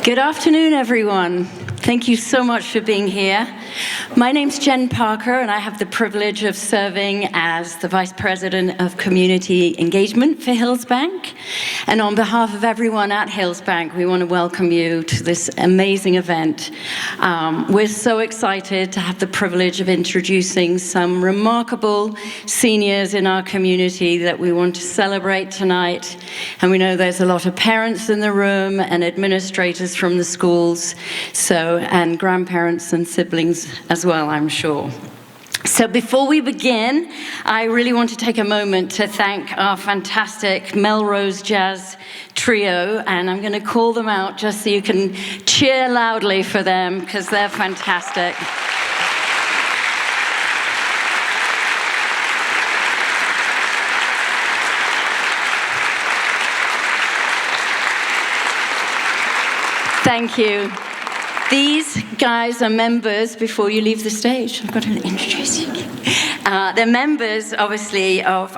Good afternoon, everyone. Thank you so much for being here. My name's Jen Parker, and I have the privilege of serving as the Vice President of Community Engagement for Hillsbank. And on behalf of everyone at Hillsbank, we want to welcome you to this amazing event. We're so excited to have the privilege of introducing some remarkable seniors in our community that we want to celebrate tonight. And we know there's a lot of parents in the room and administrators from the schools, and grandparents and siblings as well, I'm sure. So before we begin, I really want to take a moment to thank our fantastic Melrose Jazz Trio, and I'm going to call them out just so you can cheer loudly for them, because they're fantastic. Thank you. These guys are members, before you leave the stage, I've got to introduce you. They're members, obviously, of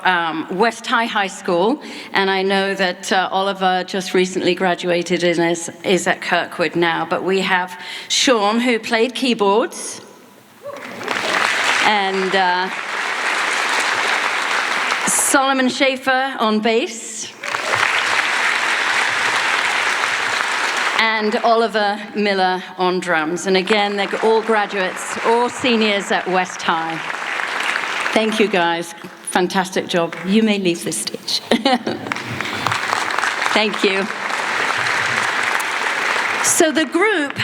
West High School, and I know that Oliver just recently graduated and is at Kirkwood now, but we have Sean, who played keyboards, and Solomon Schaefer on bass, and Oliver Miller on drums. And again, they're all graduates, all seniors at West High. Thank you, guys. Fantastic job. You may leave this stage. Thank you. So the group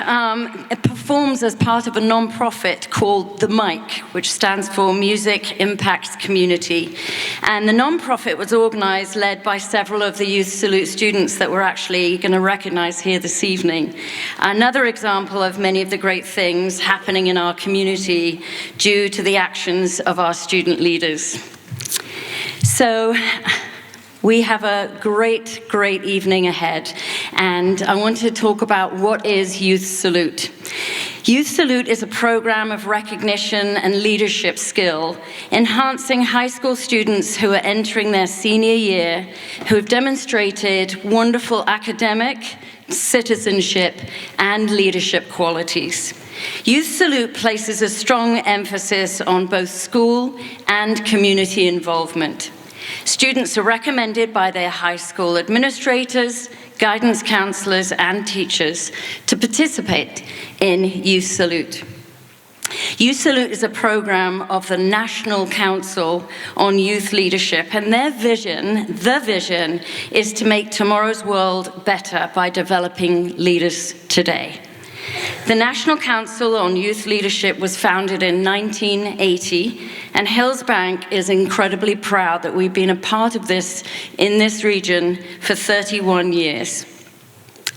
performs as part of a nonprofit called The Mic, which stands for Music Impacts Community. And the nonprofit was organized, led by several of the Youth Salute students that we're actually going to recognize here this evening. Another example of many of the great things happening in our community due to the actions of our student leaders. So we have a great evening ahead, and I want to talk about what is Youth Salute. Youth Salute is a program of recognition and leadership skill, enhancing high school students who are entering their senior year, who have demonstrated wonderful academic, citizenship, and leadership qualities. Youth Salute places a strong emphasis on both school and community involvement. Students are recommended by their high school administrators, guidance counselors, and teachers to participate in Youth Salute. Youth Salute is a program of the National Council on Youth Leadership, and the vision is to make tomorrow's world better by developing leaders today. The National Council on Youth Leadership was founded in 1980, and Hillsbank is incredibly proud that we've been a part of this in this region for 31 years.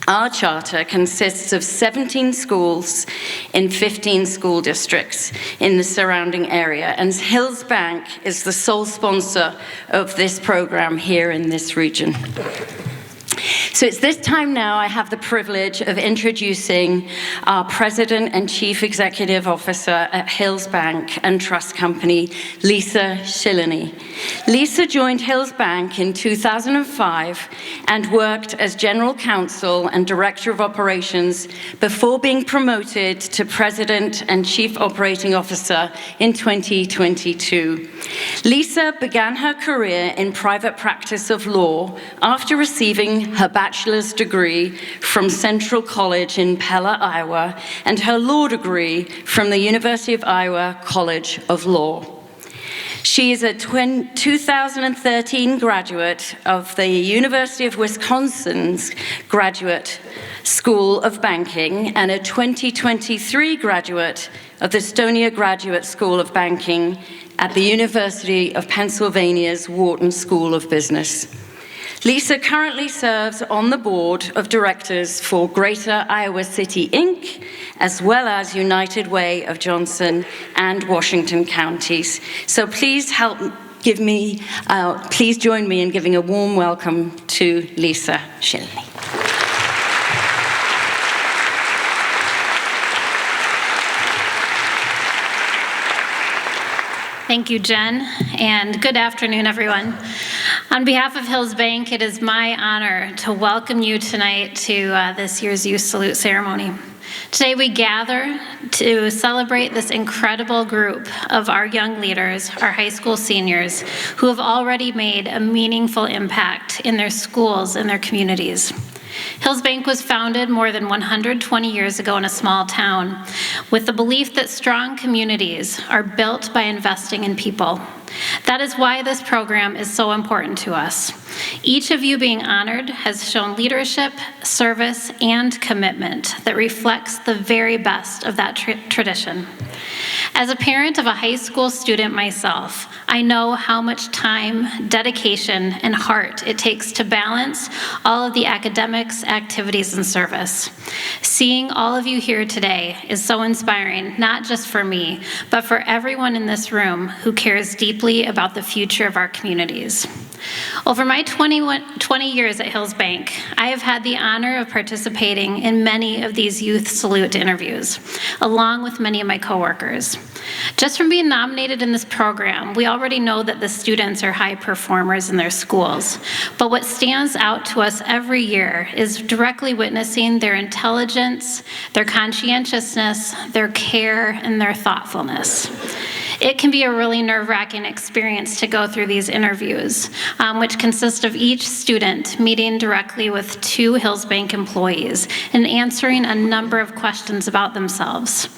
Our charter consists of 17 schools in 15 school districts in the surrounding area, and Hillsbank is the sole sponsor of this program here in this region. So it's this time now I have the privilege of introducing our President and Chief Executive Officer at Hillsbank and Trust Company, Lisa Schileny. Lisa joined Hillsbank in 2005 and worked as General Counsel and Director of Operations before being promoted to President and Chief Operating Officer in 2022. Lisa began her career in private practice of law after receiving her bachelor's degree from Central College in Pella, Iowa, and her law degree from the University of Iowa College of Law. She is a 2013 graduate of the University of Wisconsin's Graduate School of Banking and a 2023 graduate of the Stoner Graduate School of Banking at the University of Pennsylvania's Wharton School of Business. Lisa currently serves on the board of directors for Greater Iowa City, Inc., as well as United Way of Johnson and Washington counties. So please please join me in giving a warm welcome to Lisa Schileny. Thank you, Jen, and good afternoon, everyone. On behalf of Hills Bank, it is my honor to welcome you tonight to this year's Youth Salute ceremony. Today we gather to celebrate this incredible group of our young leaders, our high school seniors, who have already made a meaningful impact in their schools and their communities. Hills Bank was founded more than 120 years ago in a small town with the belief that strong communities are built by investing in people. That is why this program is so important to us. Each of you being honored has shown leadership, service, and commitment that reflects the very best of that tradition. As a parent of a high school student myself, I know how much time, dedication, and heart it takes to balance all of the academics, activities, and service. Seeing all of you here today is so inspiring, not just for me, but for everyone in this room who cares deeply about the future of our communities. Over my 20 years at Hills Bank, I have had the honor of participating in many of these Youth Salute interviews, along with many of my coworkers. Just from being nominated in this program, we already know that the students are high performers in their schools. But what stands out to us every year is directly witnessing their intelligence, their conscientiousness, their care, and their thoughtfulness. It can be a really nerve-wracking experience to go through these interviews, which consist of each student meeting directly with 2 Hills Bank employees and answering a number of questions about themselves.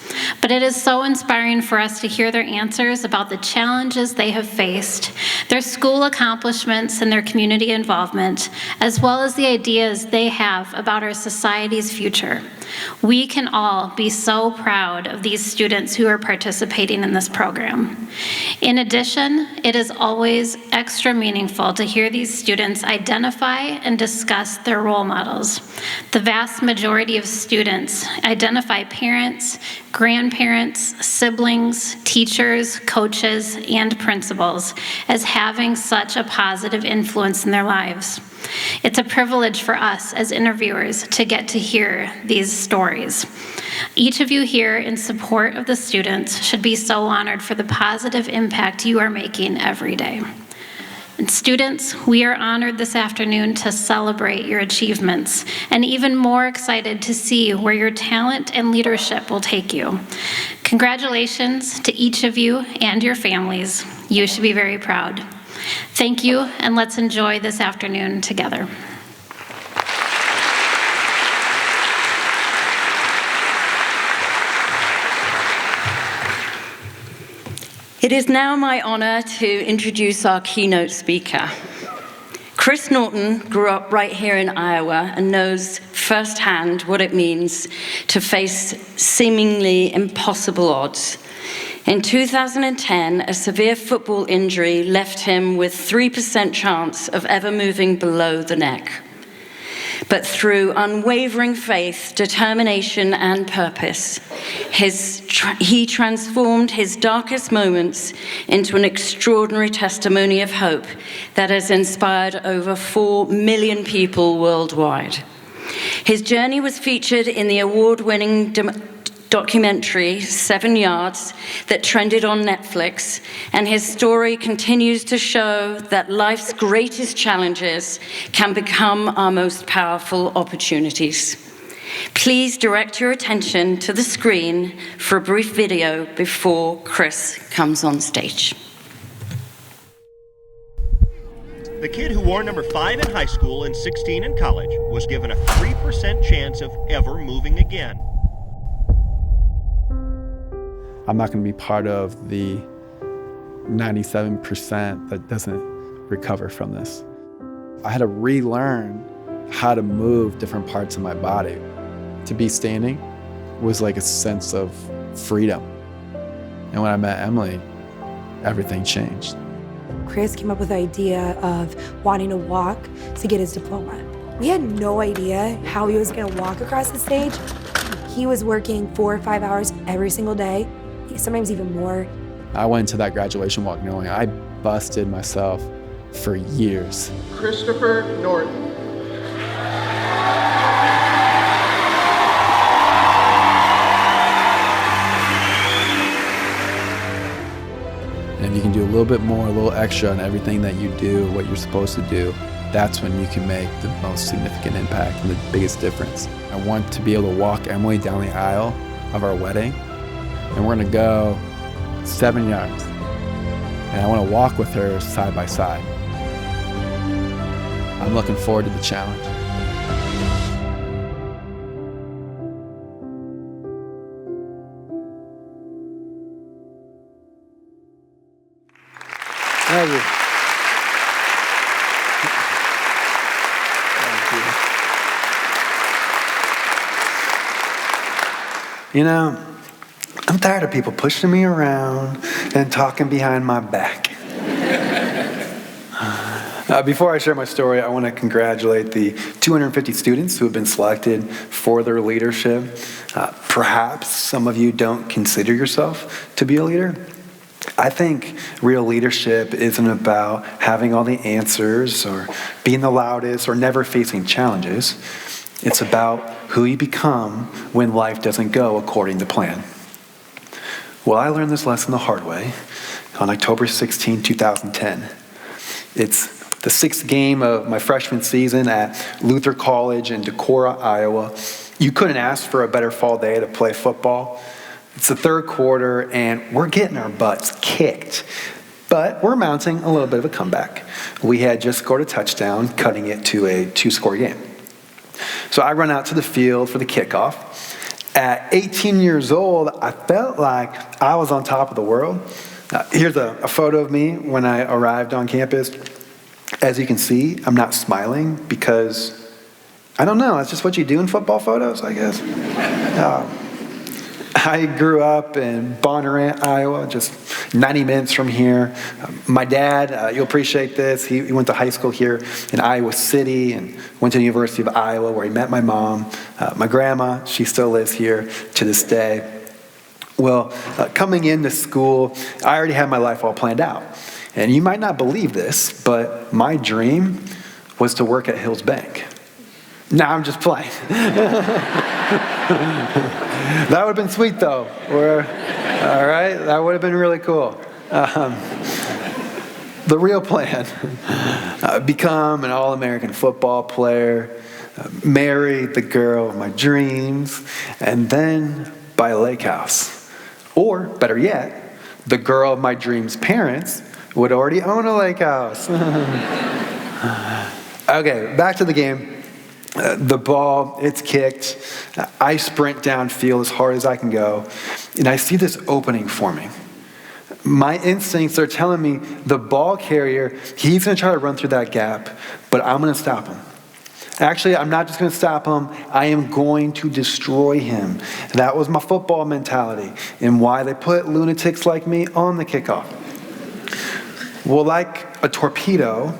But it is so inspiring for us to hear their answers about the challenges they have faced, their school accomplishments, and their community involvement, as well as the ideas they have about our society's future. We can all be so proud of these students who are participating in this program. In addition, it is always extra meaningful to hear these students identify and discuss their role models. The vast majority of students identify parents, grandparents, siblings, teachers, coaches, and principals as having such a positive influence in their lives. It's a privilege for us as interviewers to get to hear these stories. Each of you here in support of the students should be so honored for the positive impact you are making every day. And students, we are honored this afternoon to celebrate your achievements and even more excited to see where your talent and leadership will take you. Congratulations to each of you and your families. You should be very proud. Thank you, and let's enjoy this afternoon together. It is now my honor to introduce our keynote speaker. Chris Norton grew up right here in Iowa and knows firsthand what it means to face seemingly impossible odds. In 2010, a severe football injury left him with 3% chance of ever moving below the neck. But through unwavering faith, determination, and purpose, he transformed his darkest moments into an extraordinary testimony of hope that has inspired over 4 million people worldwide. His journey was featured in the award-winning documentary 7 Yards that trended on Netflix, and his story continues to show that life's greatest challenges can become our most powerful opportunities. Please direct your attention to the screen for a brief video before Chris comes on stage. The kid who wore number 5 in high school and 16 in college was given a 3% chance of ever moving again. I'm not going to be part of the 97% that doesn't recover from this. I had to relearn how to move different parts of my body. To be standing was like a sense of freedom. And when I met Emily, everything changed. Chris came up with the idea of wanting to walk to get his diploma. We had no idea how he was going to walk across the stage. He was working 4 or 5 hours every single day, sometimes even more. I went into that graduation walk knowing I busted myself for years. Christopher Norton. And if you can do a little little bit more, a little extra on everything that you do, what you're supposed to do, that's when you can make the most significant impact and the biggest difference. I want to be able to walk Emily down the aisle of our wedding, and we're gonna go 7 yards. And I wanna walk with her side by side. I'm looking forward to the challenge. Thank you. You know, I'm tired of people pushing me around and talking behind my back. Before I share my story, I want to congratulate the 250 students who have been selected for their leadership. Perhaps some of you don't consider yourself to be a leader. I think real leadership isn't about having all the answers or being the loudest or never facing challenges. It's about who you become when life doesn't go according to plan. Well, I learned this lesson the hard way on October 16, 2010. It's the 6th game of my freshman season at Luther College in Decorah, Iowa. You couldn't ask for a better fall day to play football. It's the 3rd quarter, and we're getting our butts kicked. But we're mounting a little bit of a comeback. We had just scored a touchdown, cutting it to a 2-score game. So I run out to the field for the kickoff. At 18 years old, I felt like I was on top of the world. Here's a photo of me when I arrived on campus. As you can see, I'm not smiling because, I don't know, that's just what you do in football photos, I guess. I grew up in Bonnarant, Iowa, just 90 minutes from here. My dad, you'll appreciate this, he went to high school here in Iowa City and went to the University of Iowa where he met my mom. My grandma, she still lives here to this day. Well, coming into school, I already had my life all planned out. And you might not believe this, but my dream was to work at Hills Bank. No, I'm just playing. That would have been sweet, though. All right? That would have been really cool. The real plan, become an All-American football player, marry the girl of my dreams, and then buy a lake house. Or, better yet, the girl of my dreams' parents would already own a lake house. Okay, back to the game. The ball, it's kicked. I sprint downfield as hard as I can go, and I see this opening forming. My instincts are telling me the ball carrier, he's going to try to run through that gap, but I'm going to stop him. Actually, I'm not just going to stop him, I am going to destroy him. That was my football mentality and why they put lunatics like me on the kickoff. Well, like a torpedo,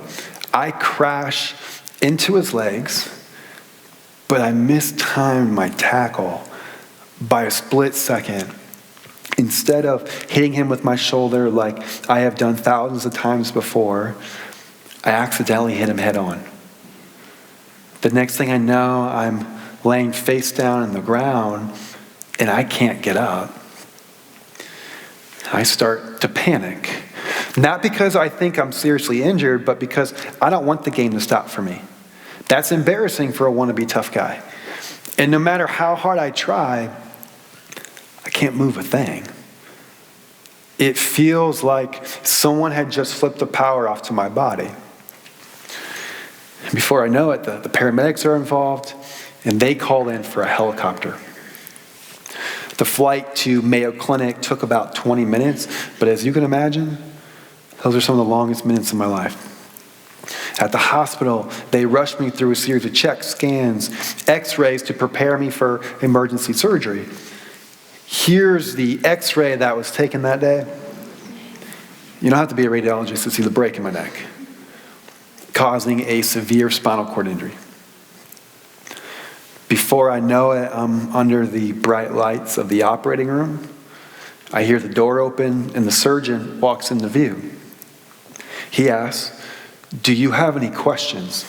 I crash into his legs, but I mistimed my tackle by a split second. Instead of hitting him with my shoulder like I have done thousands of times before, I accidentally hit him head on. The next thing I know, I'm laying face down in the ground and I can't get up. I start to panic. Not because I think I'm seriously injured, but because I don't want the game to stop for me. That's embarrassing for a wannabe tough guy. And no matter how hard I try, I can't move a thing. It feels like someone had just flipped the power off to my body. And before I know it, the paramedics are involved, and they call in for a helicopter. The flight to Mayo Clinic took about 20 minutes, but as you can imagine, those are some of the longest minutes of my life. At the hospital, they rushed me through a series of checks, scans, x-rays to prepare me for emergency surgery. Here's the x-ray that was taken that day. You don't have to be a radiologist to see the break in my neck, causing a severe spinal cord injury. Before I know it, I'm under the bright lights of the operating room. I hear the door open and the surgeon walks into view. He asks, "Do you have any questions?"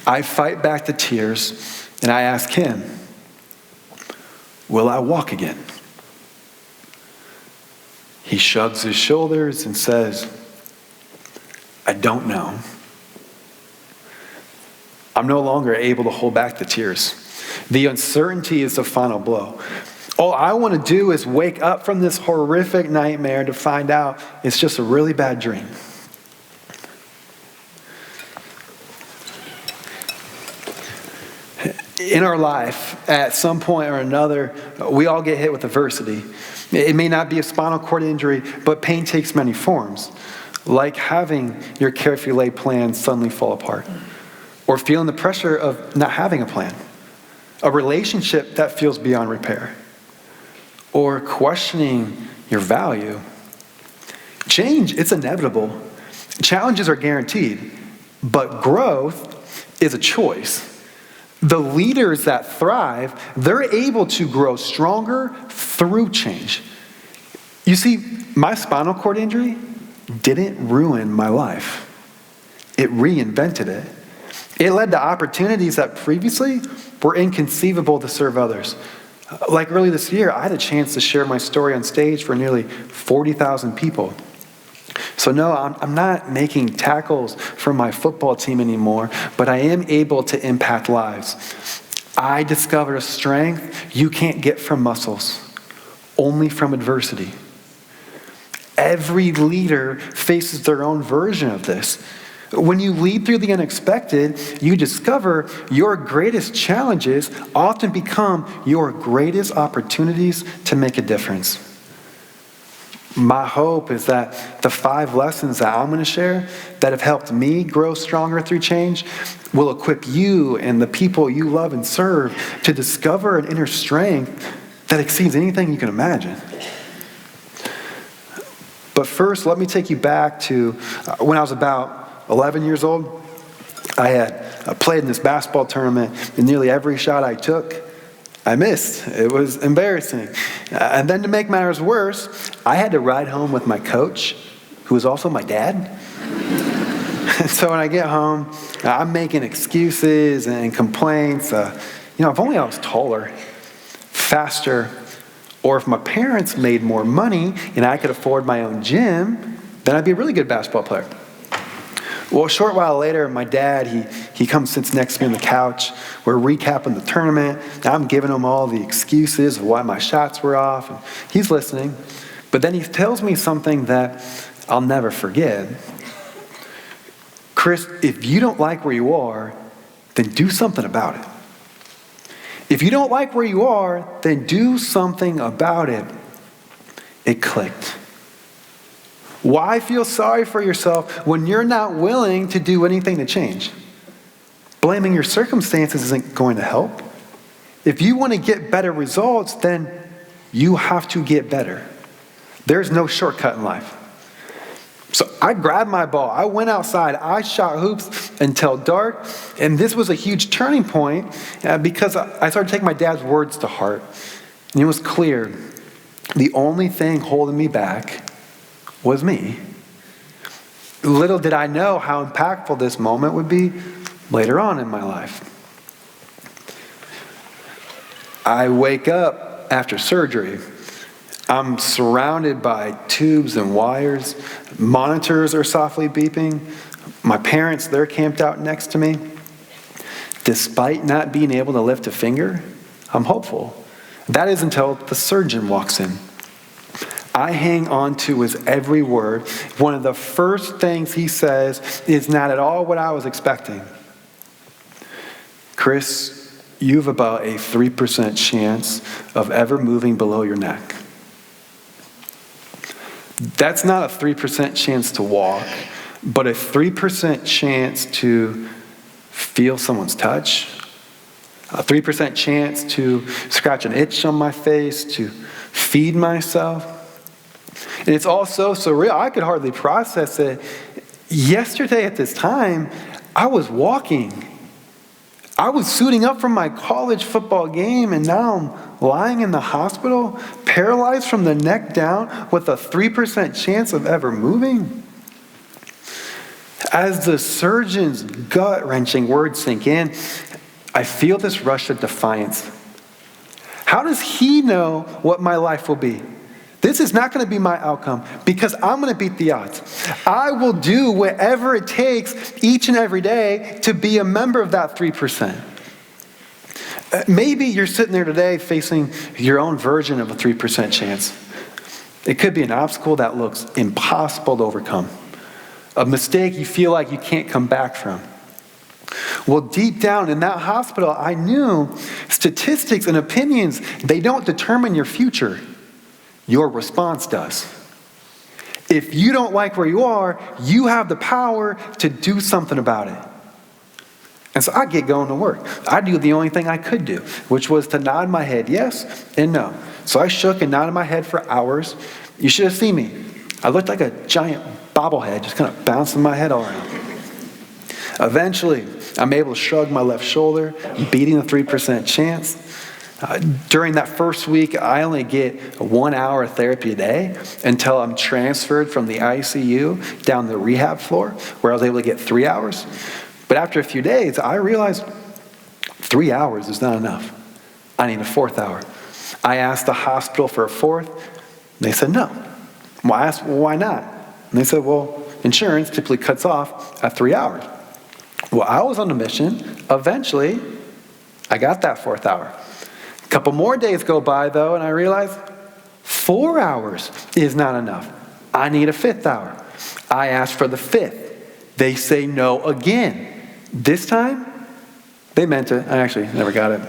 I fight back the tears and I ask him, "Will I walk again?" He shrugs his shoulders and says, I don't know. I'm no longer able to hold back the tears. The uncertainty is the final blow. All I want to do is wake up from this horrific nightmare to find out it's just a really bad dream. In our life, at some point or another, we all get hit with adversity. It may not be a spinal cord injury, but pain takes many forms, like having your carefully laid plan suddenly fall apart, or feeling the pressure of not having a plan, a relationship that feels beyond repair, or questioning your value. Change, it's inevitable. Challenges are guaranteed, but growth is a choice. The leaders that thrive, they're able to grow stronger through change. You see, my spinal cord injury didn't ruin my life. It reinvented it. It led to opportunities that previously were inconceivable to serve others. Like early this year, I had a chance to share my story on stage for nearly 40,000 people. So no, I'm not making tackles for my football team anymore, but I am able to impact lives. I discovered a strength you can't get from muscles, only from adversity. Every leader faces their own version of this. When you lead through the unexpected, you discover your greatest challenges often become your greatest opportunities to make a difference. My hope is that the 5 lessons that I'm going to share that have helped me grow stronger through change will equip you and the people you love and serve to discover an inner strength that exceeds anything you can imagine. But first, let me take you back to when I was about 11 years old. I had played in this basketball tournament, and nearly every shot I took, I missed. It was embarrassing. And then to make matters worse, I had to ride home with my coach, who was also my dad. And so when I get home, I'm making excuses and complaints. If only I was taller, faster, or if my parents made more money and I could afford my own gym, then I'd be a really good basketball player. Well, a short while later, my dad, he comes, sits next to me on the couch. We're recapping the tournament. I'm giving him all the excuses of why my shots were off. And he's listening. But then he tells me something that I'll never forget. Chris, if you don't like where you are, then do something about it. If you don't like where you are, then do something about it. It clicked. Why feel sorry for yourself when you're not willing to do anything to change? Blaming your circumstances isn't going to help. If you want to get better results, then you have to get better. There's no shortcut in life. So I grabbed my ball. I went outside. I shot hoops until dark. And this was a huge turning point because I started taking my dad's words to heart. And it was clear the only thing holding me back was me. Little did I know how impactful this moment would be later on in my life. I wake up after surgery. I'm surrounded by tubes and wires. Monitors are softly beeping. My parents, they're camped out next to me. Despite not being able to lift a finger, I'm hopeful. That is until the surgeon walks in. I hang on to his every word. One of the first things he says is not at all what I was expecting. Chris, you have about a 3% chance of ever moving below your neck. That's not a 3% chance to walk, but a 3% chance to feel someone's touch, a 3% chance to scratch an itch on my face, to feed myself. And it's all so surreal. I could hardly process it. Yesterday at this time, I was walking. I was suiting up for my college football game, and now I'm lying in the hospital, paralyzed from the neck down, with a 3% chance of ever moving. As the surgeon's gut-wrenching words sink in, I feel this rush of defiance. How does he know what my life will be? This is not going to be my outcome because I'm going to beat the odds. I will do whatever it takes each and every day to be a member of that 3%. Maybe you're sitting there today facing your own version of a 3% chance. It could be an obstacle that looks impossible to overcome, a mistake you feel like you can't come back from. Well, deep down in that hospital, I knew statistics and opinions, they don't determine your future. Your response does. If you don't like where you are, you have the power to do something about it. And so I get going to work. I do the only thing I could do, which was to nod my head yes and no. So I shook and nodded my head for hours. You should have seen me. I looked like a giant bobblehead, just kind of bouncing my head all around. Eventually, I'm able to shrug my left shoulder, beating the 3% chance. During that first week, I only get 1 hour of therapy a day until I'm transferred from the ICU down the rehab floor, where I was able to get 3 hours. But after a few days, I realized 3 hours is not enough. I need a 4th hour. I asked the hospital for a 4th. They said no. Well, I asked, well, why not? And they said, well, insurance typically cuts off at 3 hours. Well, I was on a mission. Eventually, I got that 4th hour. A couple more days go by, though, and I realized 4 hours is not enough. I need a 5th hour. I asked for the 5th. They say no again. This time, they meant it. I actually never got it.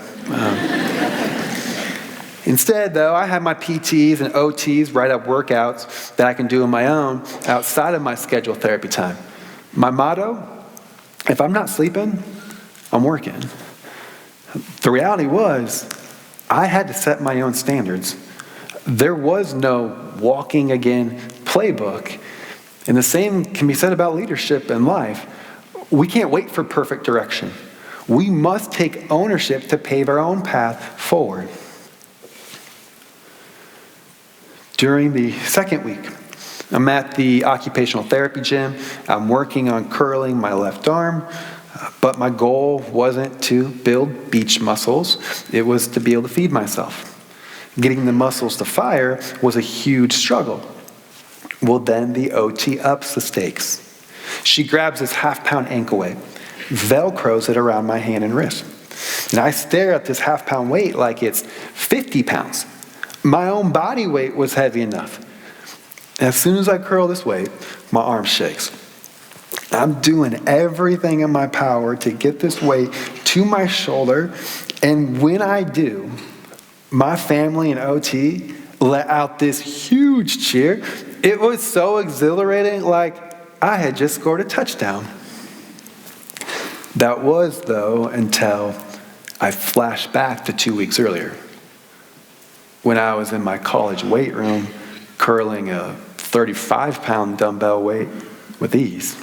Instead, though, I have my PTs and OTs write up workouts that I can do on my own outside of my scheduled therapy time. My motto, if I'm not sleeping, I'm working. The reality was, I had to set my own standards. There was no walking again playbook. And the same can be said about leadership in life. We can't wait for perfect direction. We must take ownership to pave our own path forward. During the second week, I'm at the occupational therapy gym. I'm working on curling my left arm, but my goal wasn't to build beach muscles. It was to be able to feed myself. Getting the muscles to fire was a huge struggle. Well, then the OT ups the stakes. She grabs this half-pound ankle weight, Velcros it around my hand and wrist. And I stare at this half-pound weight like it's 50 pounds. My own body weight was heavy enough. As soon as I curl this weight, my arm shakes. I'm doing everything in my power to get this weight to my shoulder, and when I do, my family and OT let out this huge cheer. It was so exhilarating, like I had just scored a touchdown. That was, though, until I flashed back to 2 weeks earlier, when I was in my college weight room curling a 35-pound dumbbell weight with ease.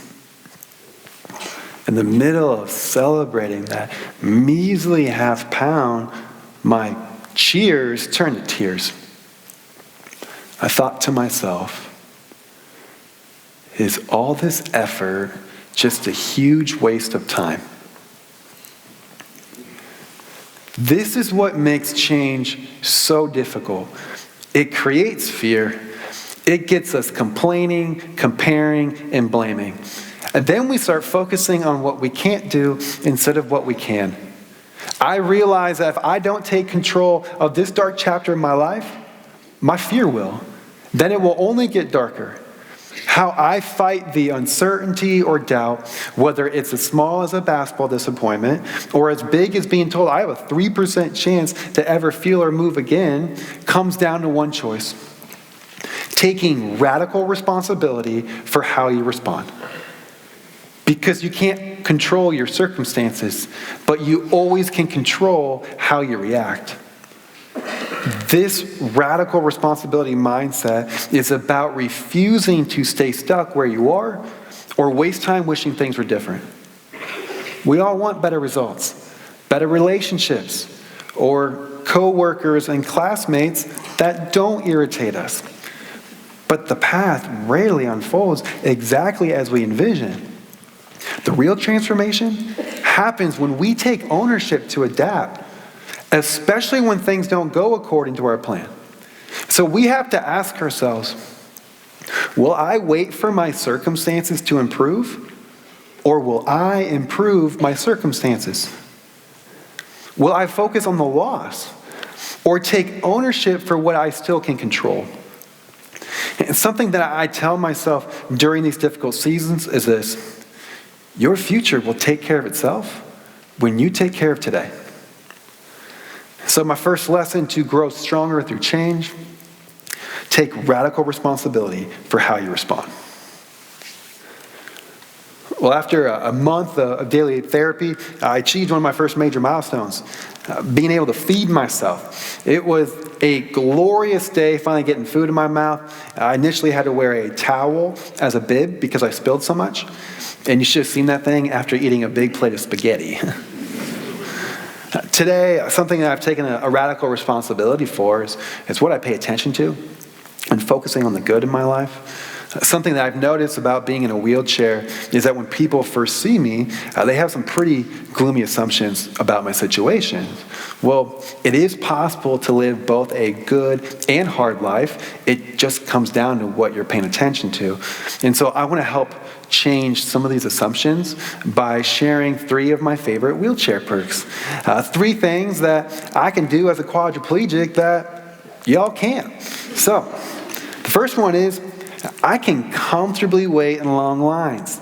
In the middle of celebrating that measly half pound, my cheers turned to tears. I thought to myself, is all this effort just a huge waste of time? This is what makes change so difficult. It creates fear. It gets us complaining, comparing, and blaming. And then we start focusing on what we can't do instead of what we can. I realize that if I don't take control of this dark chapter in my life, my fear will. Then it will only get darker. How I fight the uncertainty or doubt, whether it's as small as a basketball disappointment or as big as being told I have a 3% chance to ever feel or move again, comes down to one choice: taking radical responsibility for how you respond. Because you can't control your circumstances, but you always can control how you react. This radical responsibility mindset is about refusing to stay stuck where you are or waste time wishing things were different. We all want better results, better relationships, or co-workers and classmates that don't irritate us. But the path rarely unfolds exactly as we envision. The real transformation happens when we take ownership to adapt, especially when things don't go according to our plan. So we have to ask ourselves, will I wait for my circumstances to improve, or will I improve my circumstances? Will I focus on the loss, or take ownership for what I still can control? And something that I tell myself during these difficult seasons is this: your future will take care of itself when you take care of today. So my first lesson to grow stronger through change: take radical responsibility for how you respond. Well, after a month of daily therapy, I achieved one of my first major milestones, being able to feed myself. It was a glorious day, finally getting food in my mouth. I initially had to wear a towel as a bib because I spilled so much. And you should have seen that thing after eating a big plate of spaghetti. Today, something that I've taken a radical responsibility for is what I pay attention to and focusing on the good in my life. Something that I've noticed about being in a wheelchair is that when people first see me, they have some pretty gloomy assumptions about my situation. Well, it is possible to live both a good and hard life. It just comes down to what you're paying attention to. And so I want to help change some of these assumptions by sharing 3 of my favorite wheelchair perks. 3 things that I can do as a quadriplegic that y'all can't. So, the first one is I can comfortably wait in long lines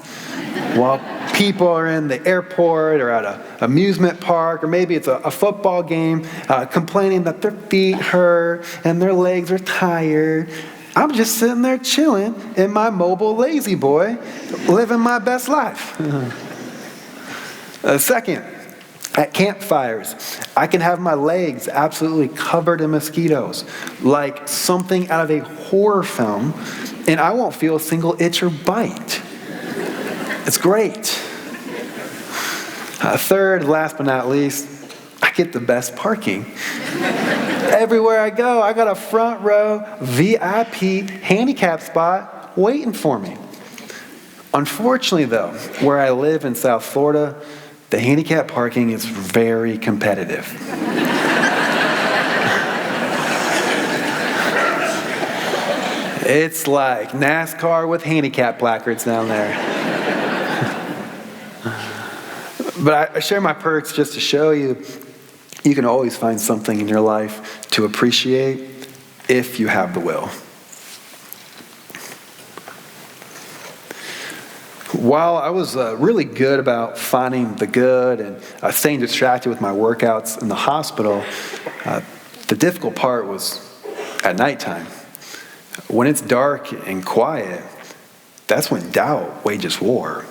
while people are in the airport or at an amusement park, or maybe it's a football game, complaining that their feet hurt and their legs are tired. I'm just sitting there chilling in my mobile lazy boy, living my best life. Second, at campfires, I can have my legs absolutely covered in mosquitoes, like something out of a horror film, and I won't feel a single itch or bite. It's great. Third, last but not least, I get the best parking. Everywhere I go, I got a front row VIP handicap spot waiting for me. Unfortunately, though, where I live in South Florida, the handicap parking is very competitive. It's like NASCAR with handicap placards down there. But I share my perks just to show you can always find something in your life to appreciate if you have the will. While I was really good about finding the good and staying distracted with my workouts in the hospital, the difficult part was at nighttime. When it's dark and quiet, that's when doubt wages war.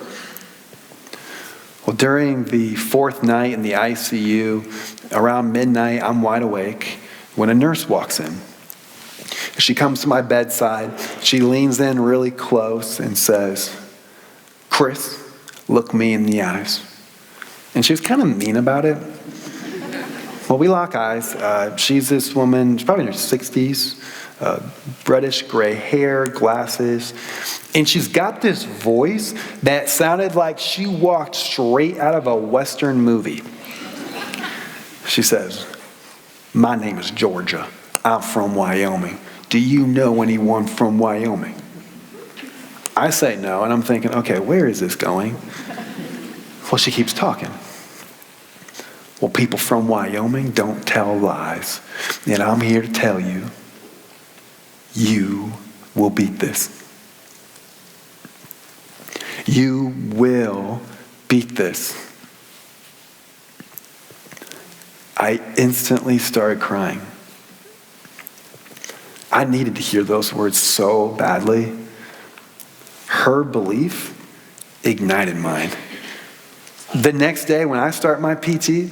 Well, during the 4th night in the ICU, around midnight, I'm wide awake when a nurse walks in. She comes to my bedside, she leans in really close and says, "Chris, look me in the eyes." And she was kind of mean about it. Well, we lock eyes. She's this woman, she's probably in her 60s, reddish gray hair, glasses. And she's got this voice that sounded like she walked straight out of a Western movie. She says, "My name is Georgia. I'm from Wyoming. Do you know anyone from Wyoming?" I say no, and I'm thinking, okay, where is this going? Well, she keeps talking. "Well, people from Wyoming don't tell lies. And I'm here to tell you, you will beat this. You will beat this." I instantly started crying. I needed to hear those words so badly. Her belief ignited mine. The next day when I start my PT,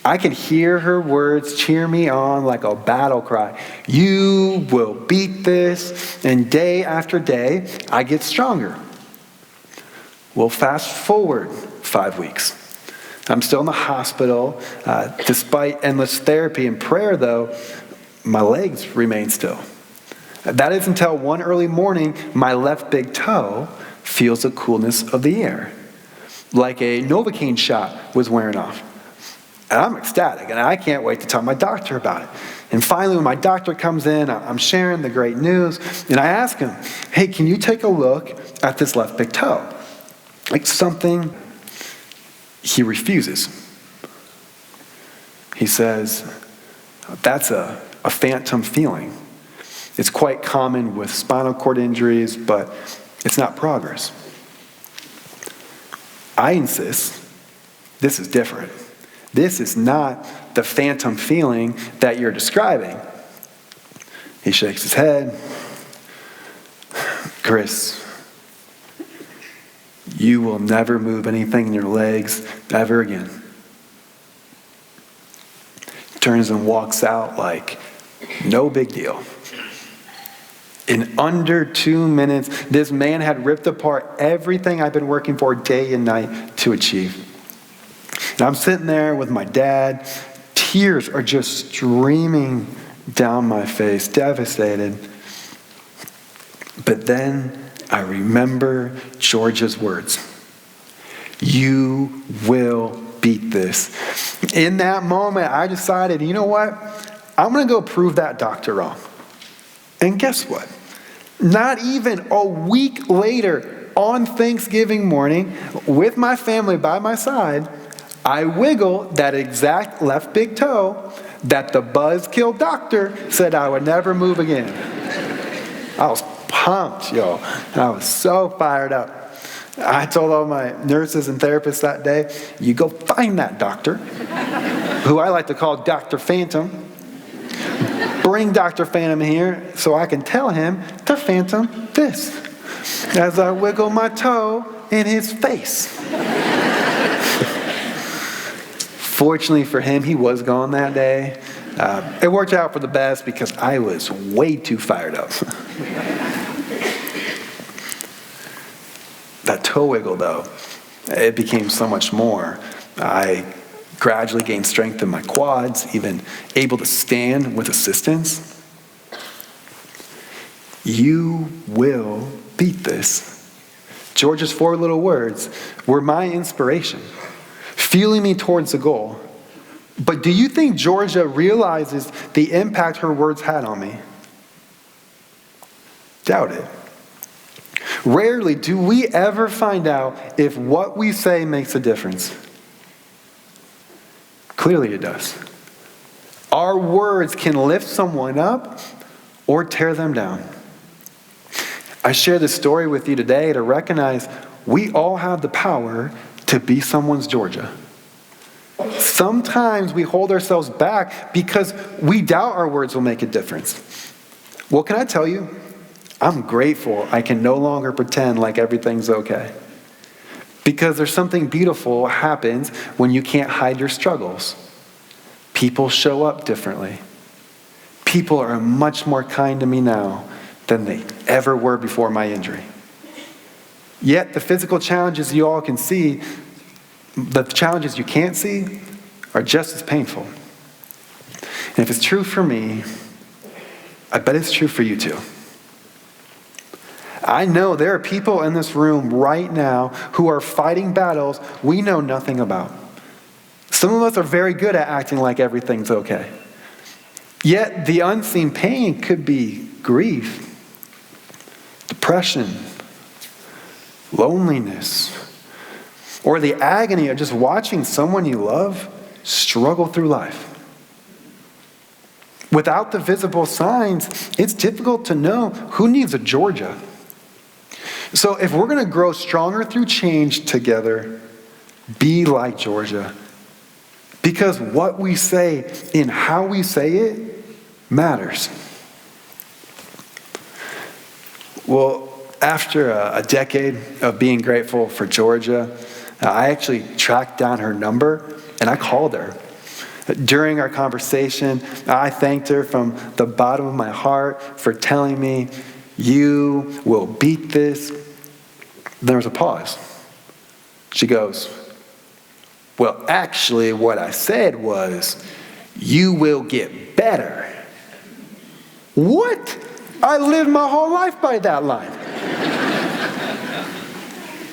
I can hear her words cheer me on like a battle cry. You will beat this. And day after day, I get stronger. Well, fast forward 5 weeks. I'm still in the hospital. Despite endless therapy and prayer, though, my legs remain still. That is until one early morning, my left big toe feels the coolness of the air, like a Novocaine shot was wearing off. And I'm ecstatic, and I can't wait to tell my doctor about it. And finally, when my doctor comes in, I'm sharing the great news, and I ask him, hey, can you take a look at this left big toe? Like something. He refuses. He says, that's a phantom feeling. It's quite common with spinal cord injuries, but it's not progress. I insist, this is different. This is not the phantom feeling that you're describing. He shakes his head. Chris, you will never move anything in your legs ever again. Turns and walks out like no big deal. In under 2 minutes, this man had ripped apart everything I've been working for day and night to achieve. And I'm sitting there with my dad. Tears are just streaming down my face, devastated. But then I remember Georgia's words. You will beat this. In that moment, I decided, you know what? I'm going to go prove that doctor wrong. And guess what? Not even a week later, on Thanksgiving morning, with my family by my side, I wiggled that exact left big toe that the buzzkill doctor said I would never move again. I was pumped, yo. I was so fired up. I told all my nurses and therapists that day, you go find that doctor, who I like to call Dr. Phantom. Bring Dr. Phantom here so I can tell him to phantom this. As I wiggle my toe in his face. Fortunately for him, he was gone that day. It worked out for the best because I was way too fired up. That toe wiggle, though, it became so much more. I gradually gained strength in my quads, even able to stand with assistance. You will beat this. Georgia's 4 little words were my inspiration, fueling me towards the goal. But do you think Georgia realizes the impact her words had on me? Doubt it. Rarely do we ever find out if what we say makes a difference. Clearly it does. Our words can lift someone up or tear them down. I share this story with you today to recognize we all have the power to be someone's Georgia. Sometimes we hold ourselves back because we doubt our words will make a difference. Well, can I tell you? I'm grateful I can no longer pretend like everything's okay. Because there's something beautiful happens when you can't hide your struggles. People show up differently. People are much more kind to me now than they ever were before my injury. Yet the physical challenges you all can see, the challenges you can't see, are just as painful. And if it's true for me, I bet it's true for you too. I know there are people in this room right now who are fighting battles we know nothing about. Some of us are very good at acting like everything's okay. Yet the unseen pain could be grief, depression, loneliness, or the agony of just watching someone you love struggle through life. Without the visible signs, it's difficult to know who needs a Georgia. So if we're going to grow stronger through change together, be like Georgia. Because what we say and how we say it matters. Well, after a decade of being grateful for Georgia, I actually tracked down her number and I called her. During our conversation, I thanked her from the bottom of my heart for telling me, you will beat this. There was a pause. She goes, well, actually, what I said was, you will get better. What? I lived my whole life by that line.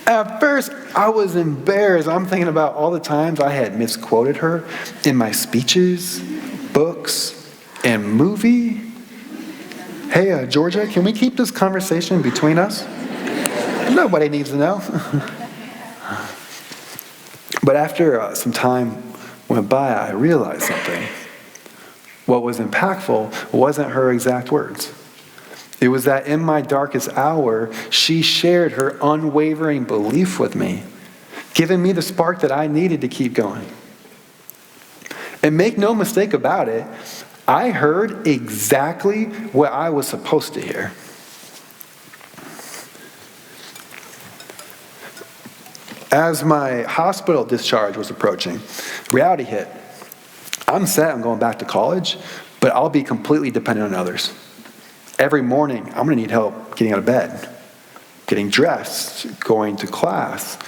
At first, I was embarrassed. I'm thinking about all the times I had misquoted her in my speeches, books, and movie? Hey, Georgia, can we keep this conversation between us? Nobody needs to know. But after some time went by, I realized something. What was impactful wasn't her exact words. It was that in my darkest hour, she shared her unwavering belief with me, giving me the spark that I needed to keep going. And make no mistake about it, I heard exactly what I was supposed to hear. As my hospital discharge was approaching, reality hit. I'm set on going back to college, but I'll be completely dependent on others. Every morning, I'm going to need help getting out of bed, getting dressed, going to class.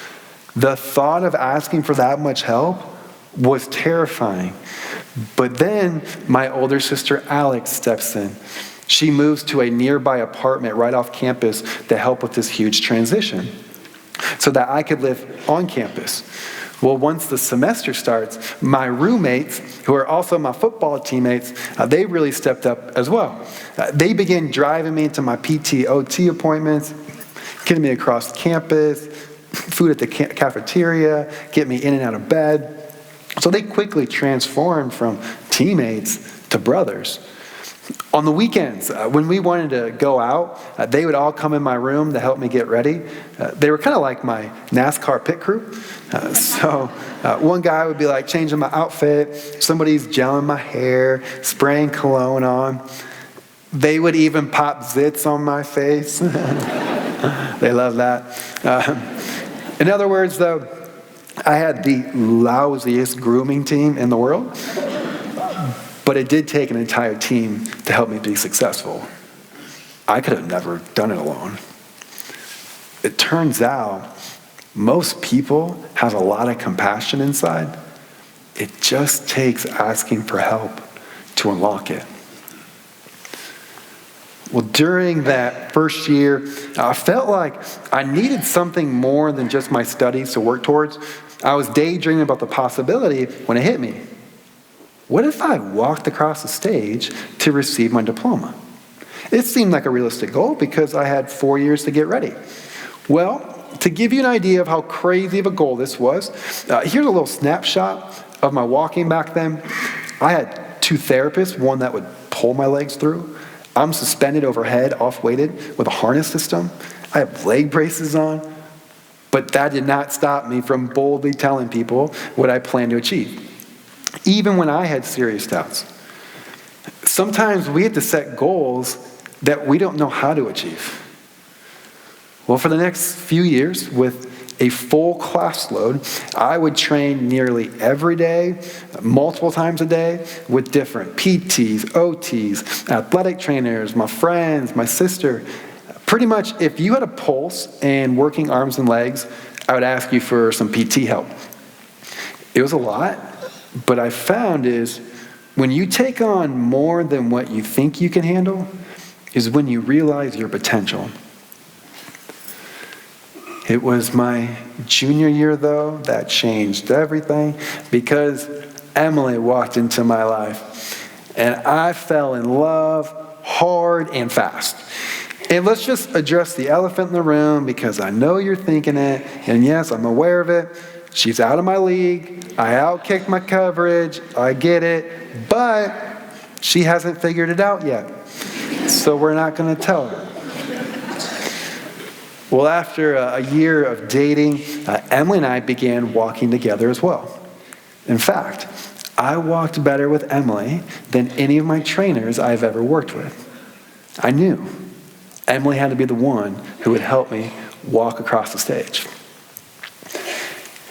The thought of asking for that much help was terrifying. But then my older sister Alex steps in. She moves to a nearby apartment right off campus to help with this huge transition so that I could live on campus. Well, once the semester starts, my roommates, who are also my football teammates, they really stepped up as well. They began driving me to my PT, OT appointments, getting me across campus, food at the cafeteria, get me in and out of bed. So they quickly transformed from teammates to brothers. On the weekends, when we wanted to go out, they would all come in my room to help me get ready. They were kind of like my NASCAR pit crew. So one guy would be like changing my outfit, somebody's gelling my hair, spraying cologne on. They would even pop zits on my face. They love that. In other words, though, I had the lousiest grooming team in the world. But it did take an entire team to help me be successful. I could have never done it alone. It turns out most people have a lot of compassion inside. It just takes asking for help to unlock it. Well, during that first year, I felt like I needed something more than just my studies to work towards. I was daydreaming about the possibility when it hit me. What if I walked across the stage to receive my diploma? It seemed like a realistic goal because I had 4 years to get ready. Well, to give you an idea of how crazy of a goal this was, here's a little snapshot of my walking back then. I had 2 therapists, one that would pull my legs through. I'm suspended overhead, off-weighted, with a harness system. I have leg braces on. But that did not stop me from boldly telling people what I planned to achieve, even when I had serious doubts. Sometimes we have to set goals that we don't know how to achieve. Well, for the next few years, with a full class load, I would train nearly every day, multiple times a day, with different PTs, OTs, athletic trainers, my friends, my sister. Pretty much, if you had a pulse and working arms and legs, I would ask you for some PT help. It was a lot. But I found is when you take on more than what you think you can handle is when you realize your potential. It was my junior year, though, that changed everything because Emily walked into my life and I fell in love hard and fast. And let's just address the elephant in the room because I know you're thinking it, and yes, I'm aware of it. She's out of my league. I outkicked my coverage. I get it. But she hasn't figured it out yet. So we're not going to tell her. Well, after a year of dating, Emily and I began walking together as well. In fact, I walked better with Emily than any of my trainers I've ever worked with. I knew Emily had to be the one who would help me walk across the stage.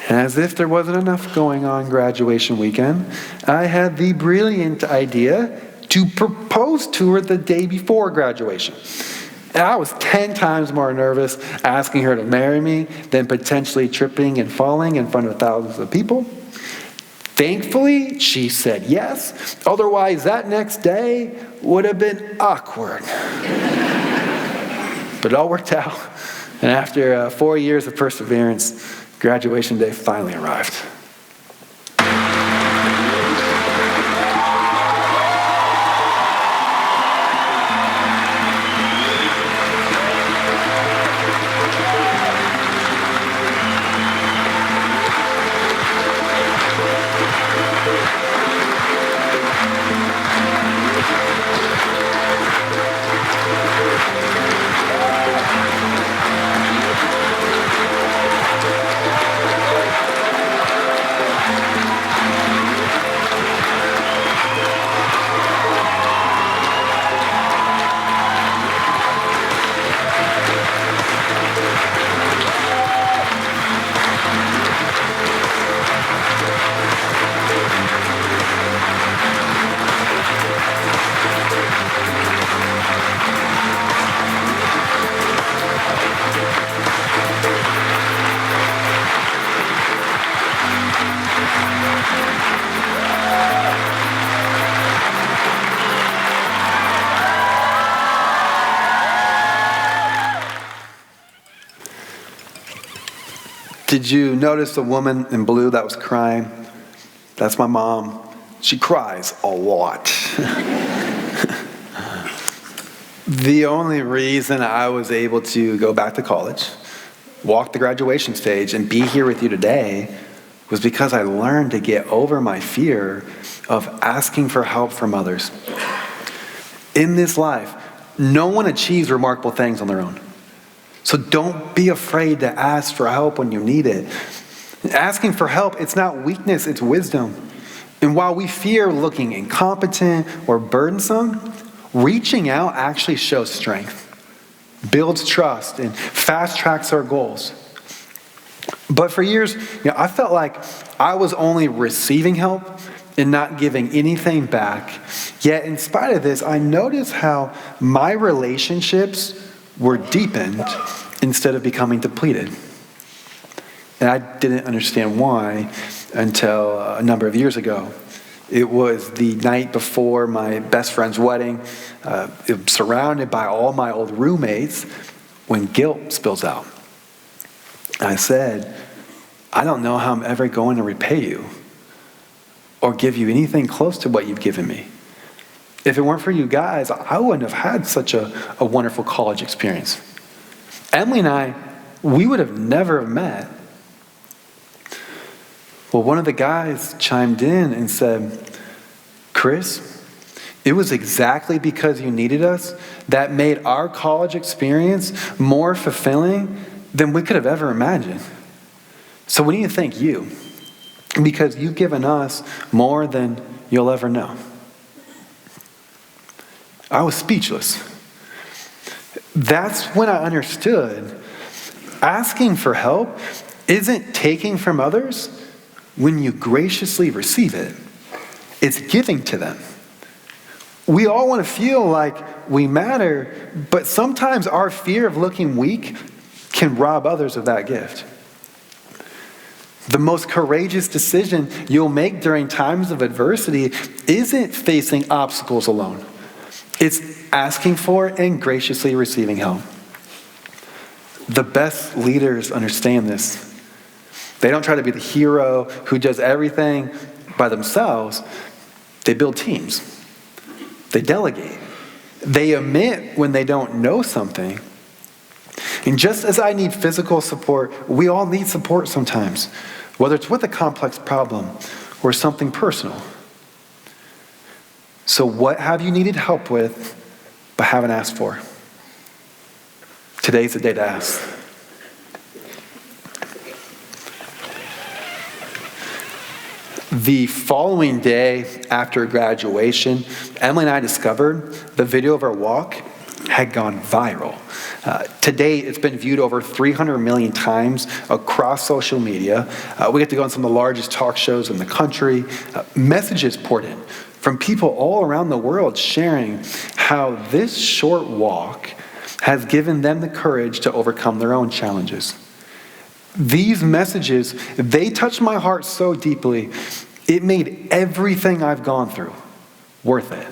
And as if there wasn't enough going on graduation weekend, I had the brilliant idea to propose to her the day before graduation. And I was 10 times more nervous asking her to marry me than potentially tripping and falling in front of thousands of people. Thankfully, she said yes. Otherwise, that next day would have been awkward. But it all worked out. And after 4 years of perseverance, graduation day finally arrived. Did you notice the woman in blue that was crying? That's my mom. She cries a lot. The only reason I was able to go back to college, walk the graduation stage, and be here with you today was because I learned to get over my fear of asking for help from others. In this life, no one achieves remarkable things on their own. So don't be afraid to ask for help when you need it. Asking for help, it's not weakness, it's wisdom. And while we fear looking incompetent or burdensome, reaching out actually shows strength, builds trust, and fast tracks our goals. But for years, I felt like I was only receiving help and not giving anything back. Yet in spite of this, I noticed how my relationships were deepened instead of becoming depleted. And I didn't understand why until a number of years ago. It was the night before my best friend's wedding, surrounded by all my old roommates, when guilt spills out. I said, I don't know how I'm ever going to repay you or give you anything close to what you've given me. If it weren't for you guys, I wouldn't have had such a wonderful college experience. Emily and I, we would have never met. Well, one of the guys chimed in and said, Chris, it was exactly because you needed us that made our college experience more fulfilling than we could have ever imagined. So we need to thank you because you've given us more than you'll ever know. I was speechless. That's when I understood asking for help isn't taking from others when you graciously receive it. It's giving to them. We all want to feel like we matter, but sometimes our fear of looking weak can rob others of that gift. The most courageous decision you'll make during times of adversity isn't facing obstacles alone. It's asking for and graciously receiving help. The best leaders understand this. They don't try to be the hero who does everything by themselves. They build teams. They delegate. They admit when they don't know something. And just as I need physical support, we all need support sometimes, whether it's with a complex problem or something personal. So what have you needed help with but haven't asked for? Today's the day to ask. The following day after graduation, Emily and I discovered the video of our walk had gone viral. To date, it's been viewed over 300 million times across social media. We get to go on some of the largest talk shows in the country. Messages poured in from people all around the world sharing how this short walk has given them the courage to overcome their own challenges. These messages, they touched my heart so deeply, it made everything I've gone through worth it.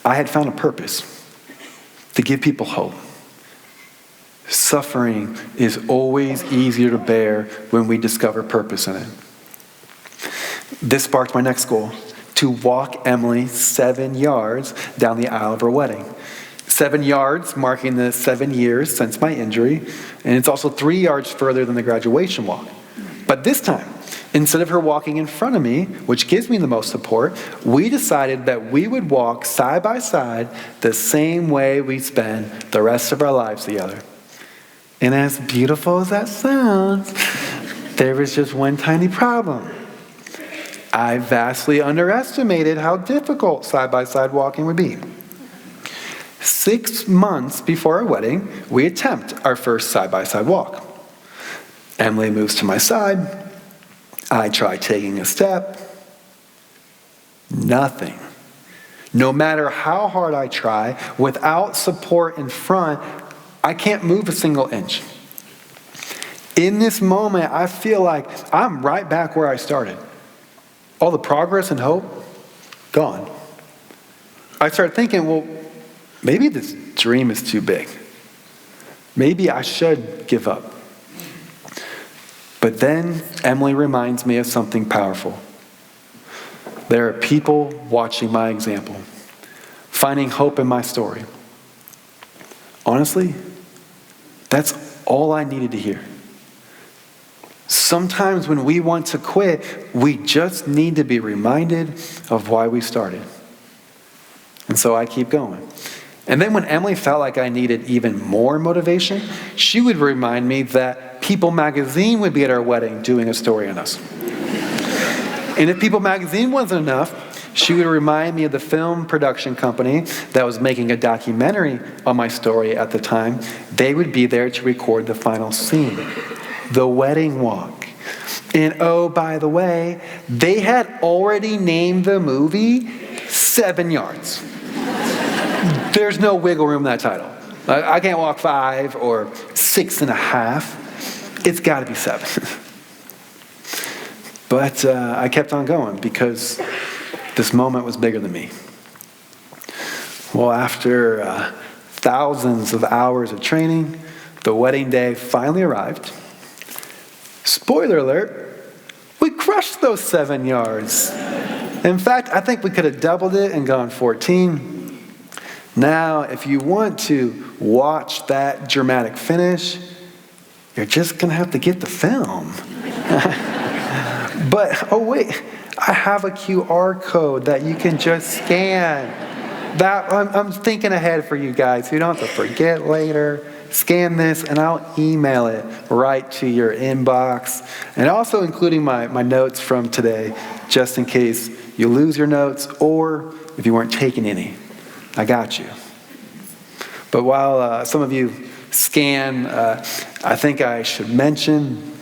I had found a purpose to give people hope. Suffering is always easier to bear when we discover purpose in it. This sparked my next goal, to walk Emily 7 yards down the aisle of her wedding. 7 yards, marking the 7 years since my injury, and it's also 3 yards further than the graduation walk. But this time, instead of her walking in front of me, which gives me the most support, we decided that we would walk side by side the same way we spend the rest of our lives together. And as beautiful as that sounds, there was just one tiny problem. I vastly underestimated how difficult side-by-side walking would be. 6 months before our wedding, we attempt our first side-by-side walk. Emily moves to my side. I try taking a step. Nothing. No matter how hard I try, without support in front, I can't move a single inch. In this moment, I feel like I'm right back where I started. All the progress and hope, gone. I started thinking, well, maybe this dream is too big. Maybe I should give up. But then Emily reminds me of something powerful. There are people watching my example, finding hope in my story. Honestly, that's all I needed to hear. Sometimes when we want to quit, we just need to be reminded of why we started. And so I keep going. And then when Emily felt like I needed even more motivation, she would remind me that People magazine would be at our wedding doing a story on us. And if People magazine wasn't enough, she would remind me of the film production company that was making a documentary on my story at the time. They would be there to record the final scene, the wedding walk. And oh, by the way, they had already named the movie 7 Yards. There's no wiggle room in that title. I can't walk 5 or 6.5. It's got to be 7. But I kept on going because this moment was bigger than me. Well, after thousands of hours of training, the wedding day finally arrived. Spoiler alert, we crushed those 7 yards. In fact, I think we could have doubled it and gone 14. Now, if you want to watch that dramatic finish, you're just going to have to get the film. But, oh wait, I have a QR code that you can just scan. I'm thinking ahead for you guys. You don't have to forget later. Scan this and I'll email it right to your inbox. And also including my notes from today, just in case you lose your notes or if you weren't taking any. I got you. But while some of you scan, I think I should mention,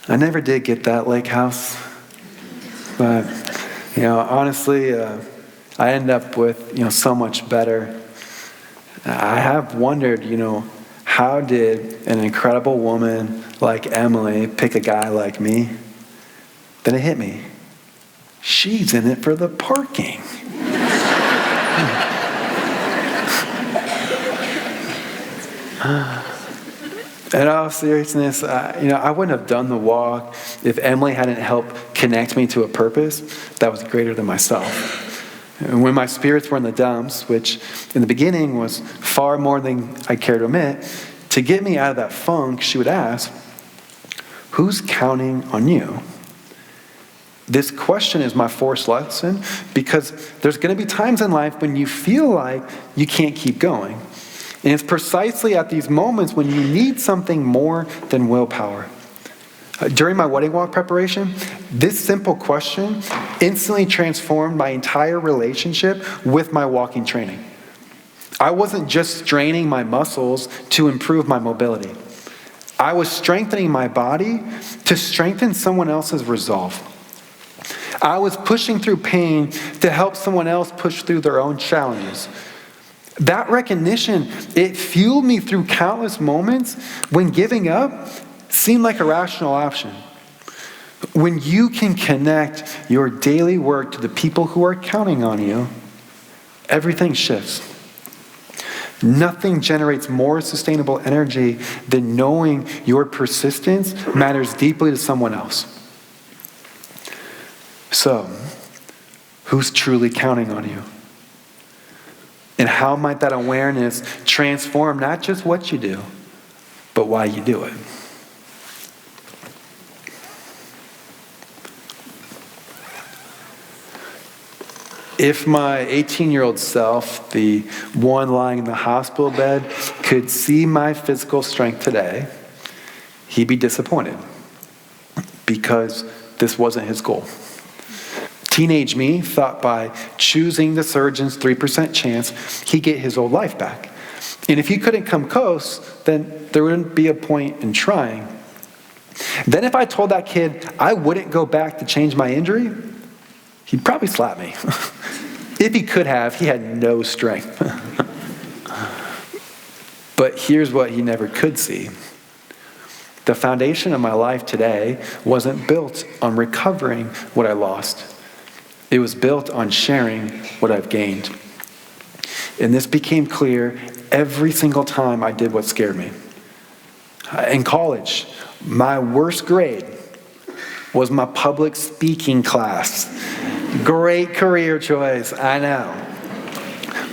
I never did get that lake house. But, honestly, I end up with, so much better. I have wondered, how did an incredible woman like Emily pick a guy like me? Then it hit me. She's in it for the parking. In all seriousness, I wouldn't have done the walk if Emily hadn't helped connect me to a purpose that was greater than myself. And when my spirits were in the dumps, which in the beginning was far more than I care to admit, to get me out of that funk, she would ask, "Who's counting on you?" This question is my forced lesson because there's going to be times in life when you feel like you can't keep going. And it's precisely at these moments when you need something more than willpower. During my wedding walk preparation, this simple question instantly transformed my entire relationship with my walking training. I wasn't just straining my muscles to improve my mobility. I was strengthening my body to strengthen someone else's resolve. I was pushing through pain to help someone else push through their own challenges. That recognition, it fueled me through countless moments when giving up seemed like a rational option. When you can connect your daily work to the people who are counting on you, everything shifts. Nothing generates more sustainable energy than knowing your persistence matters deeply to someone else. So, who's truly counting on you? And how might that awareness transform not just what you do, but why you do it? If my 18-year-old self, the one lying in the hospital bed, could see my physical strength today, he'd be disappointed because this wasn't his goal. Teenage me thought by choosing the surgeon's 3% chance, he'd get his old life back. And if he couldn't come close, then there wouldn't be a point in trying. Then if I told that kid I wouldn't go back to change my injury, he'd probably slap me. If he could have, he had no strength. But here's what he never could see. The foundation of my life today wasn't built on recovering what I lost. It was built on sharing what I've gained. And this became clear every single time I did what scared me. In college, My worst grade was my public speaking class. Great career choice, I know.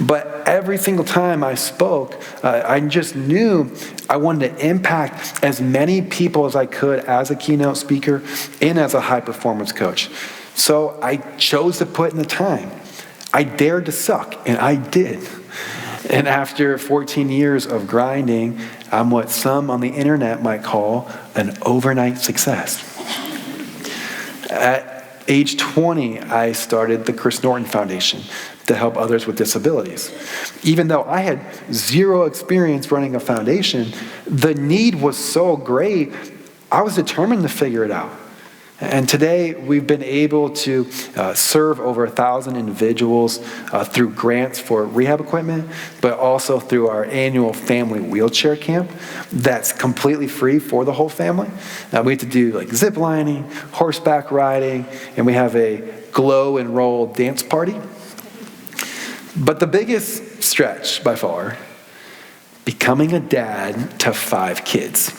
But every single time I spoke, I just knew I wanted to impact as many people as I could as a keynote speaker and as a high performance coach. So I chose to put in the time. I dared to suck, and I did. And after 14 years of grinding, I'm what some on the internet might call an overnight success. At age 20, I started the Chris Norton Foundation to help others with disabilities. Even though I had zero experience running a foundation, the need was so great, I was determined to figure it out. And today, we've been able to serve over 1,000 individuals through grants for rehab equipment, but also through our annual family wheelchair camp that's completely free for the whole family. We get to do like zip lining, horseback riding, and we have a glow and roll dance party. But the biggest stretch by far, becoming a dad to 5 kids.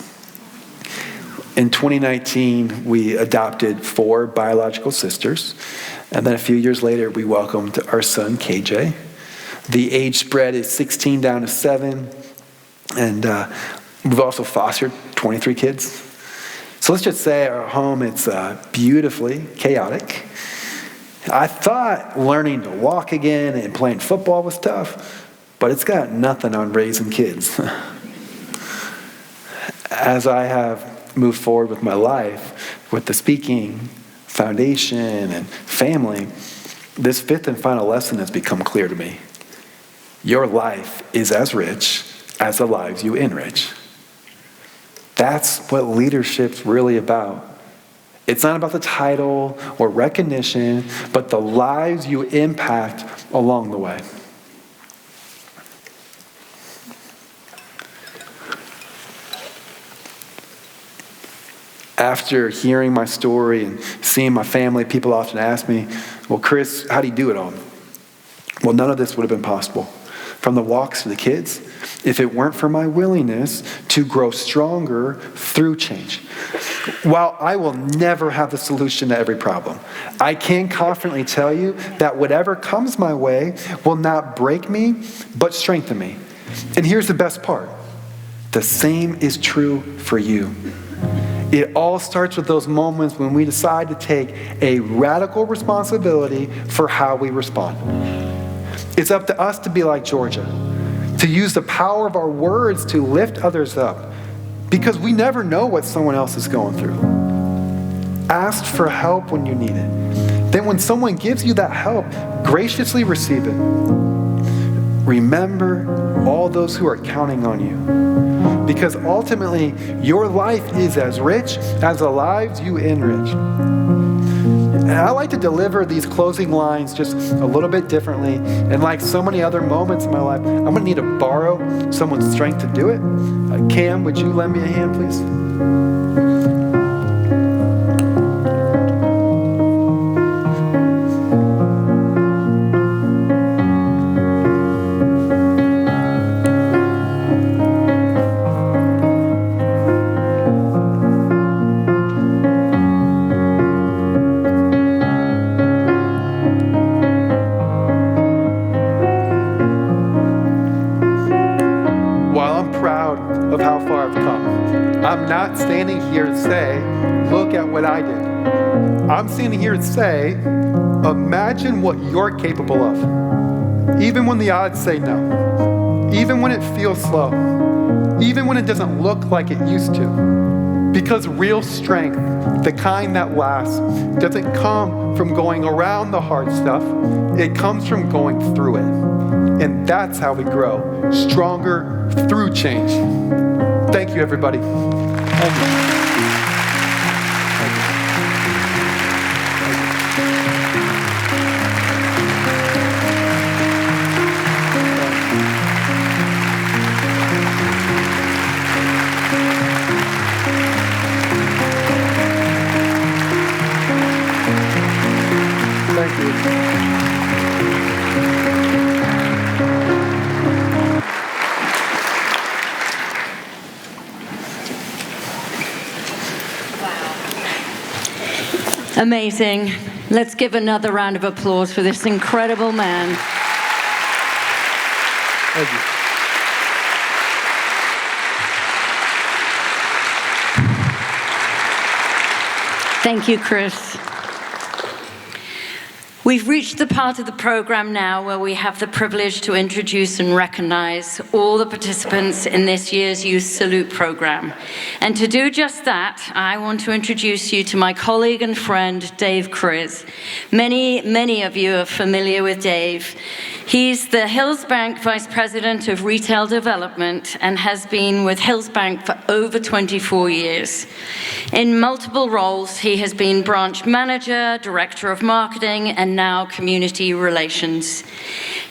In 2019, we adopted 4 biological sisters, and then a few years later, we welcomed our son, KJ. The age spread is 16 down to 7, and we've also fostered 23 kids. So let's just say our home, it's beautifully chaotic. I thought learning to walk again and playing football was tough, but it's got nothing on raising kids. As I have moved forward with my life, with the speaking, foundation, and family, this 5th and final lesson has become clear to me. Your life is as rich as the lives you enrich. That's what leadership's really about. It's not about the title or recognition, but the lives you impact along the way. After hearing my story and seeing my family, people often ask me, well, Chris, how do you do it all? Well, none of this would have been possible. From the walks to the kids, if it weren't for my willingness to grow stronger through change. While I will never have the solution to every problem, I can confidently tell you that whatever comes my way will not break me, but strengthen me. And here's the best part. The same is true for you. It all starts with those moments when we decide to take a radical responsibility for how we respond. It's up to us to be like Georgia, to use the power of our words to lift others up, because we never know what someone else is going through. Ask for help when you need it. Then when someone gives you that help, graciously receive it. Remember all those who are counting on you, because ultimately your life is as rich as the lives you enrich. And I like to deliver these closing lines just a little bit differently. And like so many other moments in my life, I'm going to need to borrow someone's strength to do it. Cam, would you lend me a hand, please? I'm not standing here to say, look at what I did. I'm standing here to say, imagine what you're capable of. Even when the odds say no. Even when it feels slow. Even when it doesn't look like it used to. Because real strength, the kind that lasts, doesn't come from going around the hard stuff. It comes from going through it. And that's how we grow, stronger through change. Thank you, everybody. Thank you. Amazing. Let's give another round of applause for this incredible man. Thank you. Thank you, Chris. We've reached the part of the program now where we have the privilege to introduce and recognize all the participants in this year's Youth Salute program. And to do just that, I want to introduce you to my colleague and friend, Dave Kriz. Many of you are familiar with Dave. He's the Hillsbank Vice President of Retail Development and has been with Hillsbank for over 24 years. In multiple roles, he has been branch manager, director of marketing, and now community relations.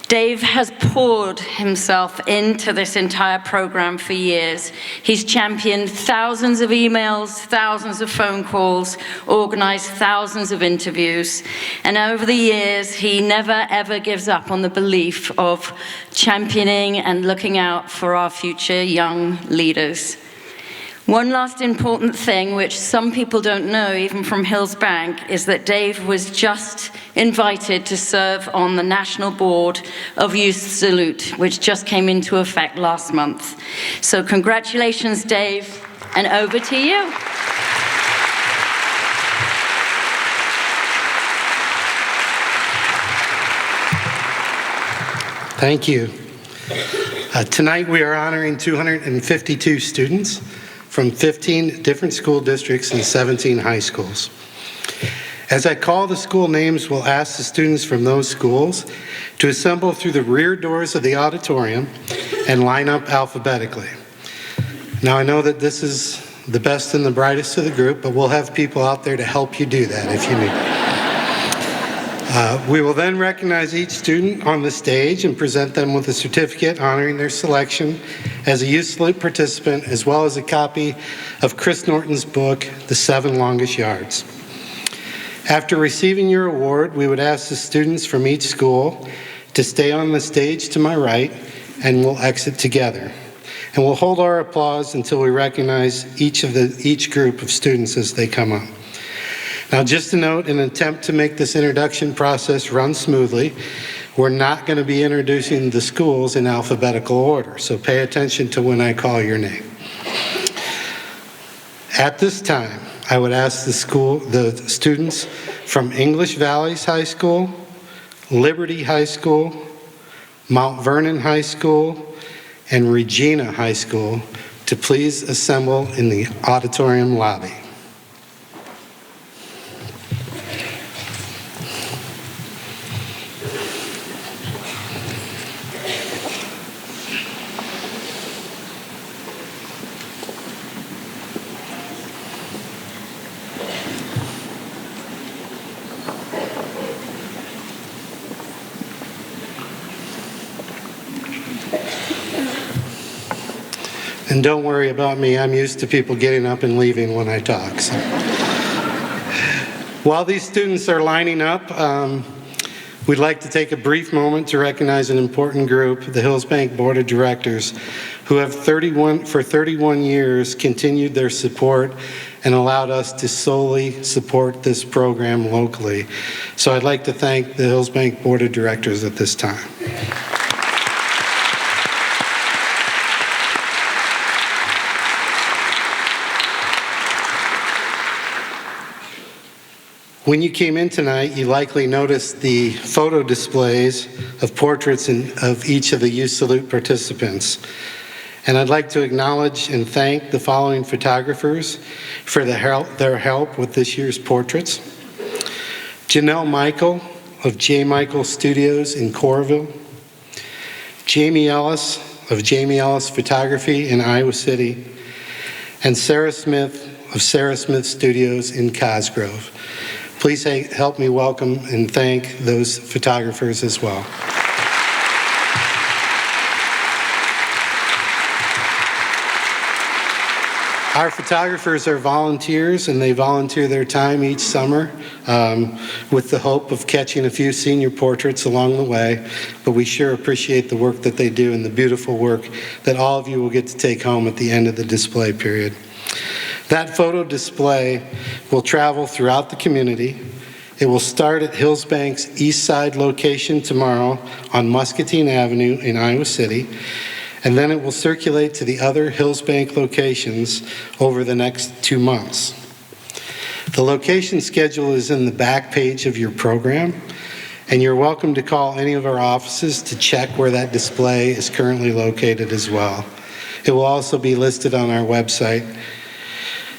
Dave has poured himself into this entire program for years. He's championed thousands of emails, thousands of phone calls, organized thousands of interviews. And over the years, he never ever gives up on the belief of championing and looking out for our future young leaders. One last important thing, which some people don't know, even from Hillsbank, is that Dave was just invited to serve on the National Board of Youth Salute, which just came into effect last month. So congratulations, Dave, and over to you. Thank you. Tonight we are honoring 252 students from 15 different school districts and 17 high schools. As I call the school names, we'll ask the students from those schools to assemble through the rear doors of the auditorium and line up alphabetically. Now, I know that this is the best and the brightest of the group, but we'll have people out there to help you do that if you need it. We will then recognize each student on the stage and present them with a certificate honoring their selection as a Youth Salute participant, as well as a copy of Chris Norton's book, The 7 Longest Yards. After receiving your award, we would ask the students from each school to stay on the stage to my right, and we'll exit together. And we'll hold our applause until we recognize each group of students as they come up. Now, just a note, in an attempt to make this introduction process run smoothly, we're not going to be introducing the schools in alphabetical order, so pay attention to when I call your name. At this time, I would ask the students from English Valleys High School, Liberty High School, Mount Vernon High School, and Regina High School to please assemble in the auditorium lobby. And don't worry about me, I'm used to people getting up and leaving when I talk. So. While these students are lining up, we'd like to take a brief moment to recognize an important group, the Hillsbank Board of Directors, who have for 31 years continued their support and allowed us to solely support this program locally. So I'd like to thank the Hillsbank Board of Directors at this time. When you came in tonight, you likely noticed the photo displays of portraits of each of the Youth Salute participants. And I'd like to acknowledge and thank the following photographers for their help with this year's portraits. Janelle Michael of J. Michael Studios in Coralville. Jamie Ellis of Jamie Ellis Photography in Iowa City. And Sarah Smith of Sarah Smith Studios in Cosgrove. Please help me welcome and thank those photographers as well. Our photographers are volunteers, and they volunteer their time each summer with the hope of catching a few senior portraits along the way, but we sure appreciate the work that they do and the beautiful work that all of you will get to take home at the end of the display period. That photo display will travel throughout the community. It will start at Hillsbank's East Side location tomorrow on Muscatine Avenue in Iowa City, and then it will circulate to the other Hillsbank locations over the next 2 months. The location schedule is in the back page of your program, and you're welcome to call any of our offices to check where that display is currently located as well. It will also be listed on our website.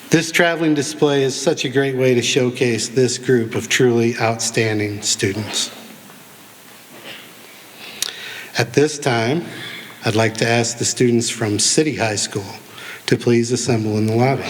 This traveling display is such a great way to showcase this group of truly outstanding students. At this time, I'd like to ask the students from City High School to please assemble in the lobby.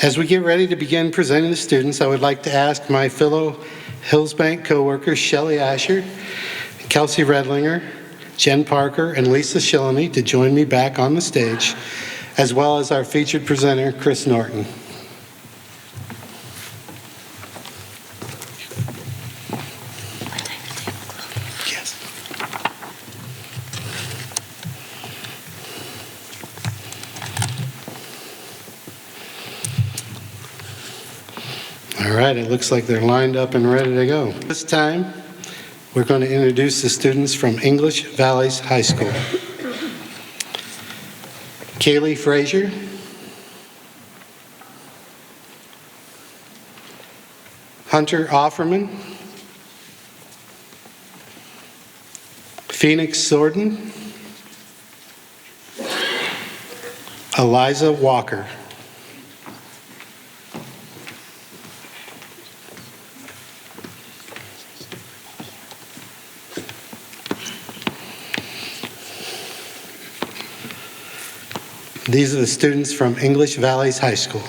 As we get ready to begin presenting the students, I would like to ask my fellow Hillsbank co-workers, Shelley Asher, Kelsey Redlinger, Jen Parker, and Lisa Shillamy to join me back on the stage, as well as our featured presenter, Chris Norton. Yes. All right, it looks like they're lined up and ready to go. This time, we're going to introduce the students from English Valleys High School. Kaylee Frazier, Hunter Offerman, Phoenix Sorden, Eliza Walker. These are the students from English Valleys High School.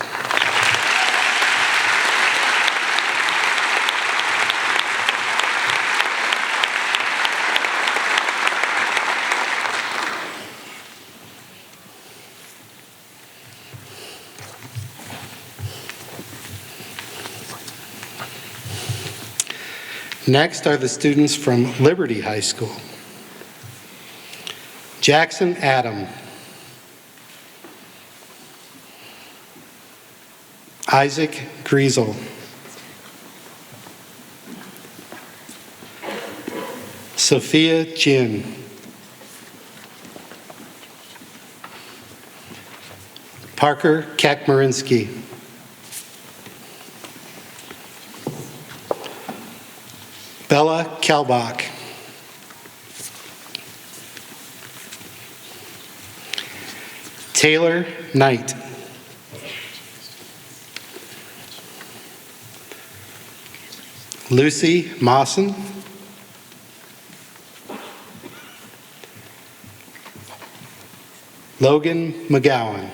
Next are the students from Liberty High School. Jackson Adam, Isaac Griesel, Sophia Jin, Parker Kakmarinsky, Bella Kelbach, Taylor Knight, Lucy Mawson, Logan McGowan,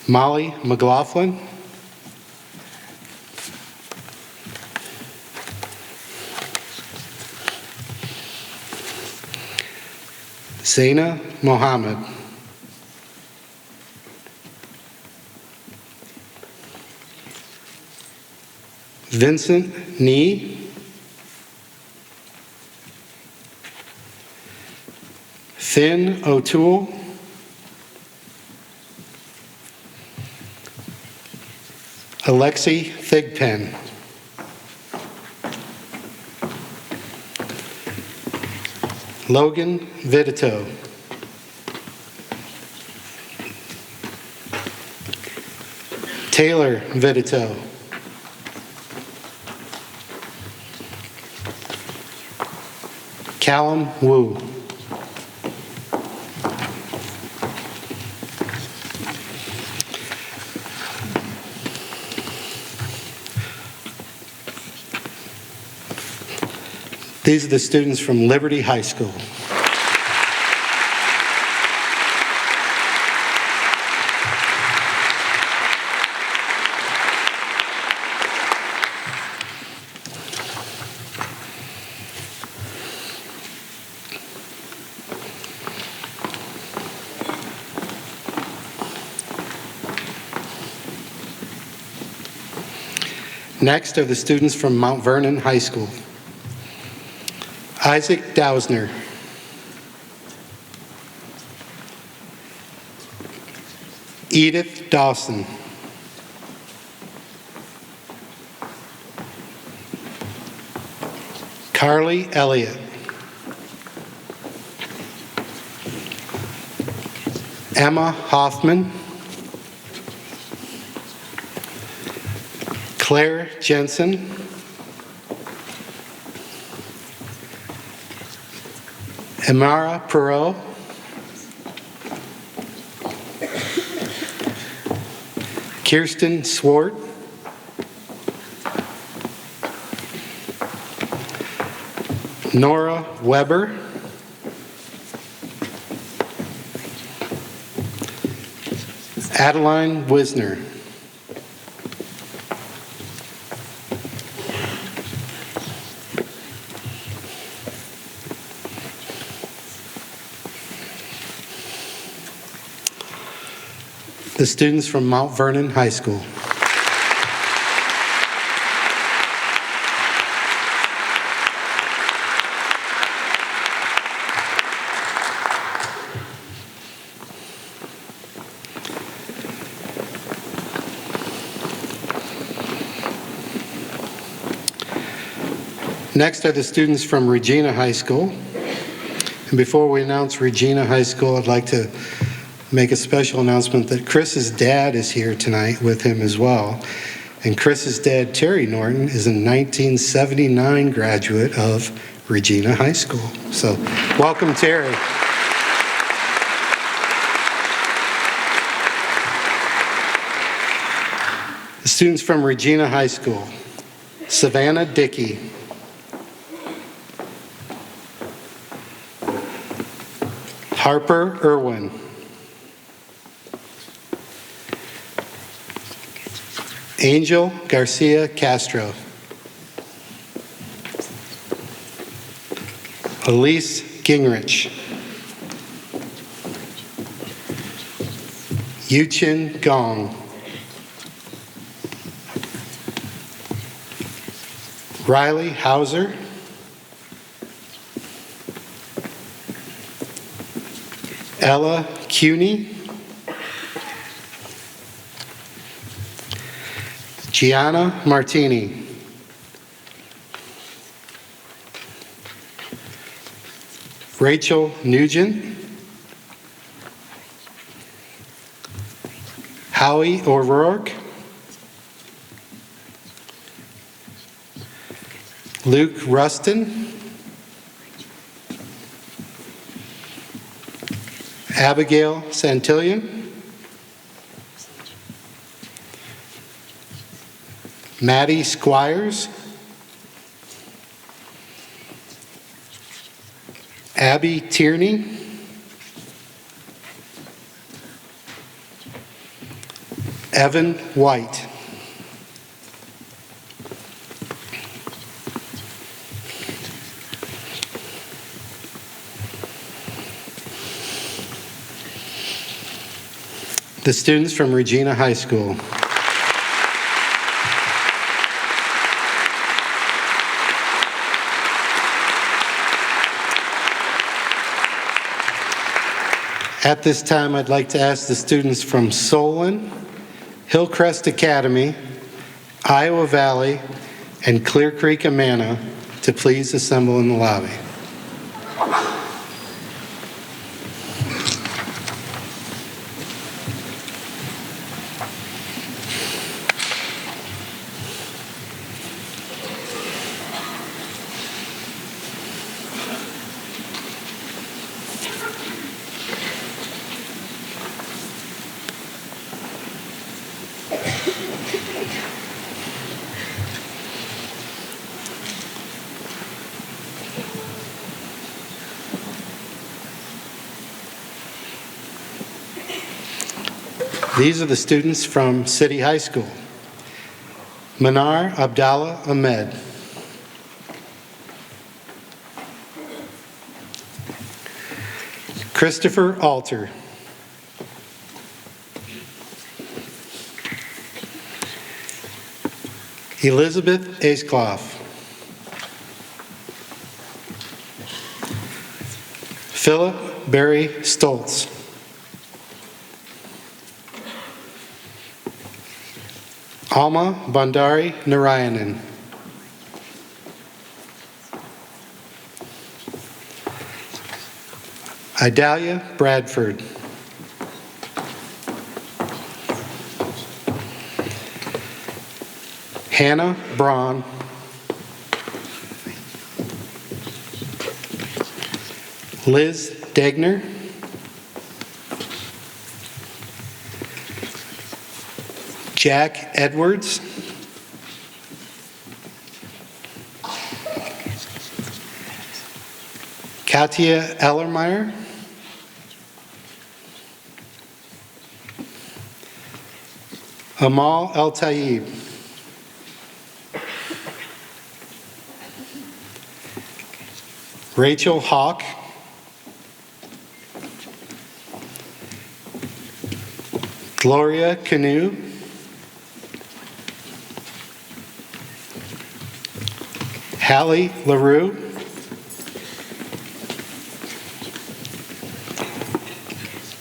Molly McLaughlin, Zaina Mohammed, Vincent Nee, Finn O'Toole, Alexi Thigpen, Logan Vidito, Taylor Vidito, Callum Wu, these are the students from Liberty High School. Next are the students from Mount Vernon High School. Isaac Dausner. Edith Dawson. Carly Elliott. Emma Hoffman. Claire Jensen. Amara Perot. Kirsten Swart. Nora Weber. Adeline Wisner. The students from Mount Vernon High School. Next are the students from Regina High School. And before we announce Regina High School, I'd like to make a special announcement that Chris's dad is here tonight with him as well. And Chris's dad, Terry Norton, is a 1979 graduate of Regina High School. So welcome, Terry. The students from Regina High School. Savannah Dickey. Harper Irwin. Angel Garcia Castro. Elise Gingrich. Yuchin Gong. Riley Hauser. Ella Cuny. Gianna Martini. Rachel Nugent. Howie O'Rourke. Luke Rustin. Abigail Santillan. Maddie Squires. Abby Tierney. Evan White. The students from Regina High School. At this time, I'd like to ask the students from Solon, Hillcrest Academy, Iowa Valley, and Clear Creek Amana to please assemble in the lobby. These are the students from City High School. Manar Abdallah Ahmed. Christopher Alter. Elizabeth Aisclough. Philip Barry Stoltz. Alma Bandari Narayanan. Idalia Bradford. Hannah Braun. Liz Degner. Jack Edwards. Katia Ellermeyer. Amal El Tayyib. Rachel Hawk. Gloria Canoe. Hallie LaRue.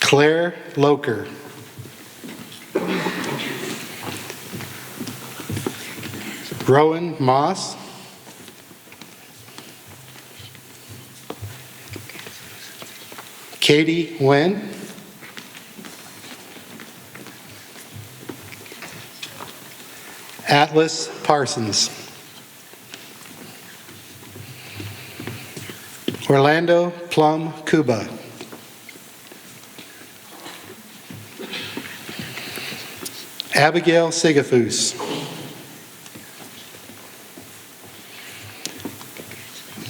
Claire Loker. Rowan Moss. Katie Nguyen. Atlas Parsons. Orlando Plum Cuba. Abigail Sigafus.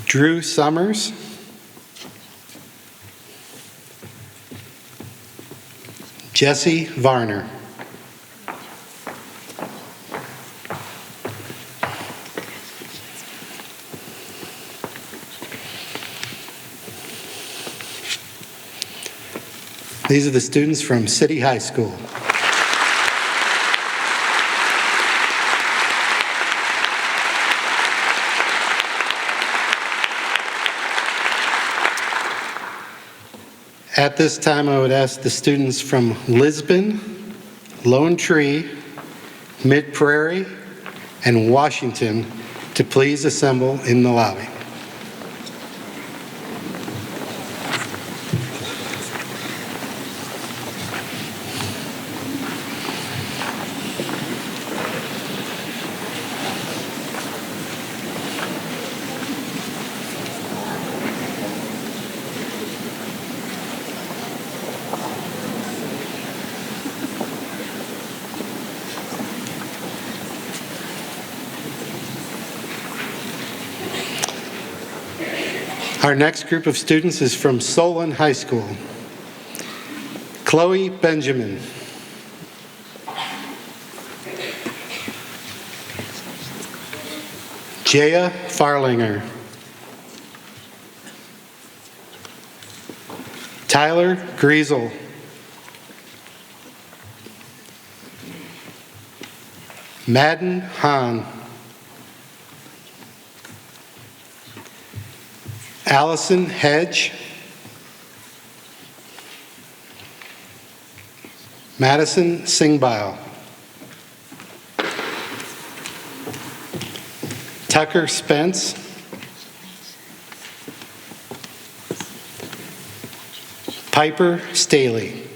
Drew Summers. Jesse Varner. These are the students from City High School. At this time, I would ask the students from Lisbon, Lone Tree, Mid Prairie, and Washington to please assemble in the lobby. Our next group of students is from Solon High School. Chloe Benjamin. Jaya Farlinger. Tyler Griesel. Madden Hahn. Allison Hedge. Madison Singbile. Tucker Spence. Piper Staley.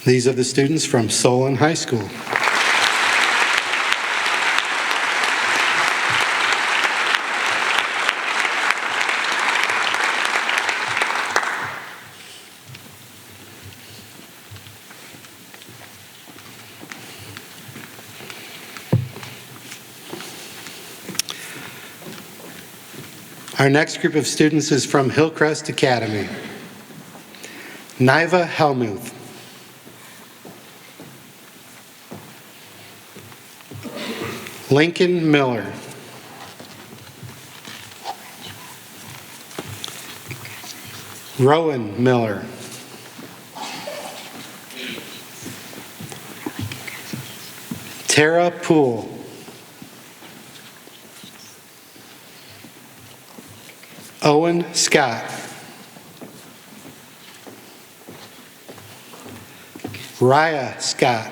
These are the students from Solon High School. Our next group of students is from Hillcrest Academy. Niva Helmuth. Lincoln Miller. Rowan Miller. Tara Poole. Owen Scott. Raya Scott.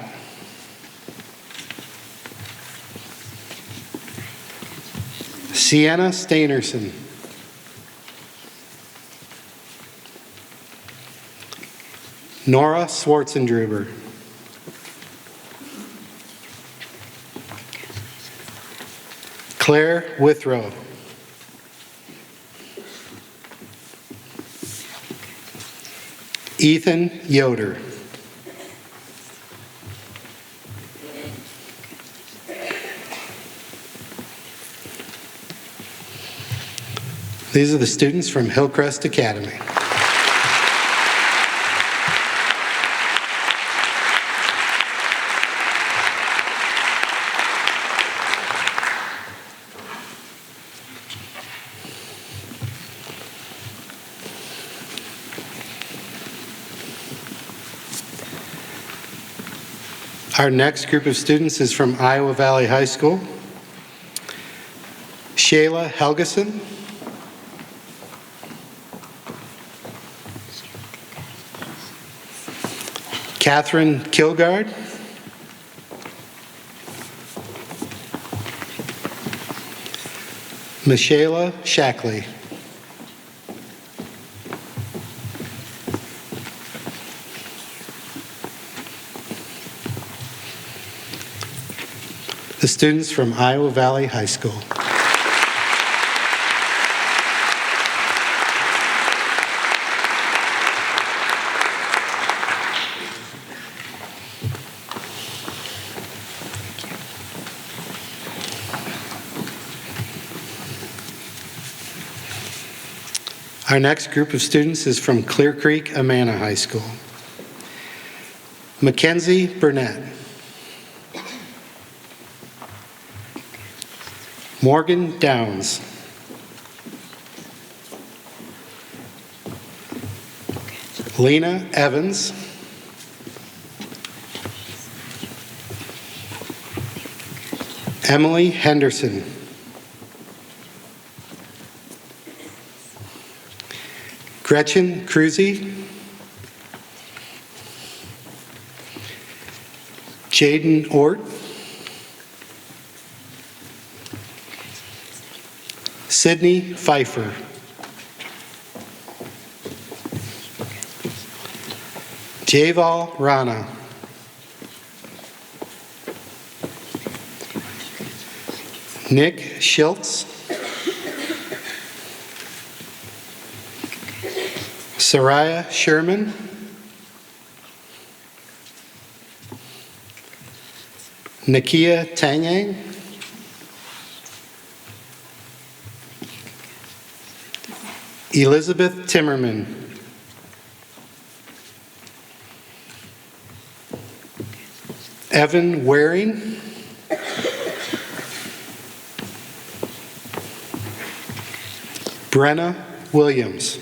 Sienna Steinerson. Nora Schwarzendruber. Claire Withrow. Ethan Yoder. These are the students from Hillcrest Academy. Our next group of students is from Iowa Valley High School. Shayla Helgeson. Catherine Kilgard. Michaela Shackley. The students from Iowa Valley High School. Our next group of students is from Clear Creek Amana High School. Mackenzie Burnett. Morgan Downs. Lena Evans. Emily Henderson. Gretchen Cruzy. Jaden Ort. Sydney Pfeiffer. Javal Rana. Nick Schultz. Soraya Sherman. Nakia Tanyang. Elizabeth Timmerman. Evan Waring. Brenna Williams.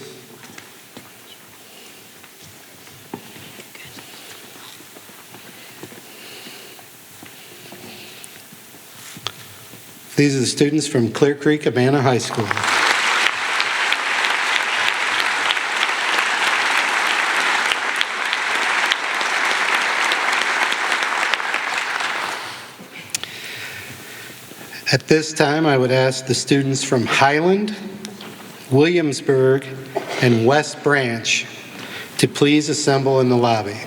These are the students from Clear Creek Amana High School. At this time, I would ask the students from Highland, Williamsburg, and West Branch to please assemble in the lobby.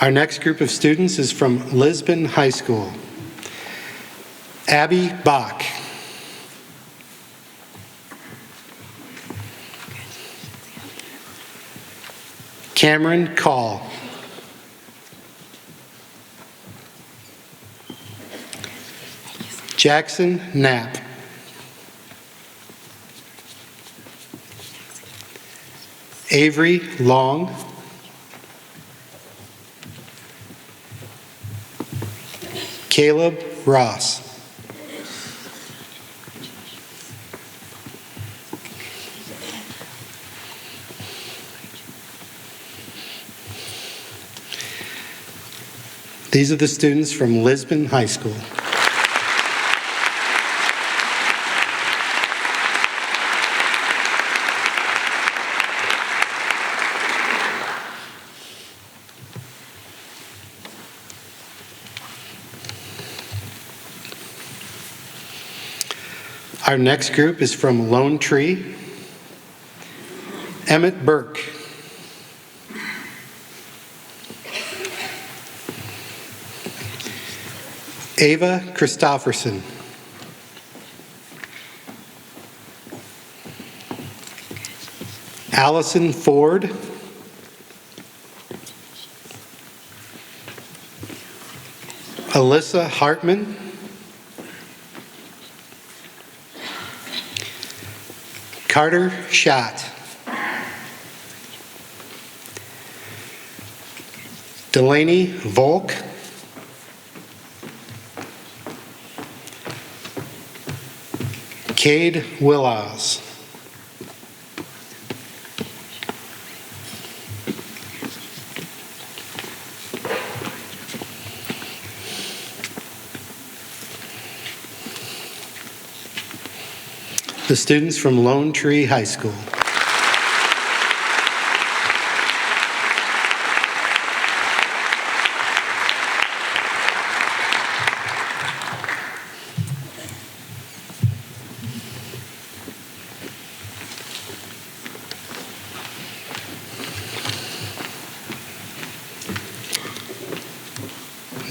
Our next group of students is from Lisbon High School. Abby Bach. Cameron Call. Jackson Knapp. Avery Long, Caleb Ross, these are the students from Lisbon High School. Our next group is from Lone Tree. Emmett Burke. Ava Christofferson. Allison Ford. Alyssa Hartman. Carter Schott. Delaney Volk. Cade Willows. The students from Lone Tree High School.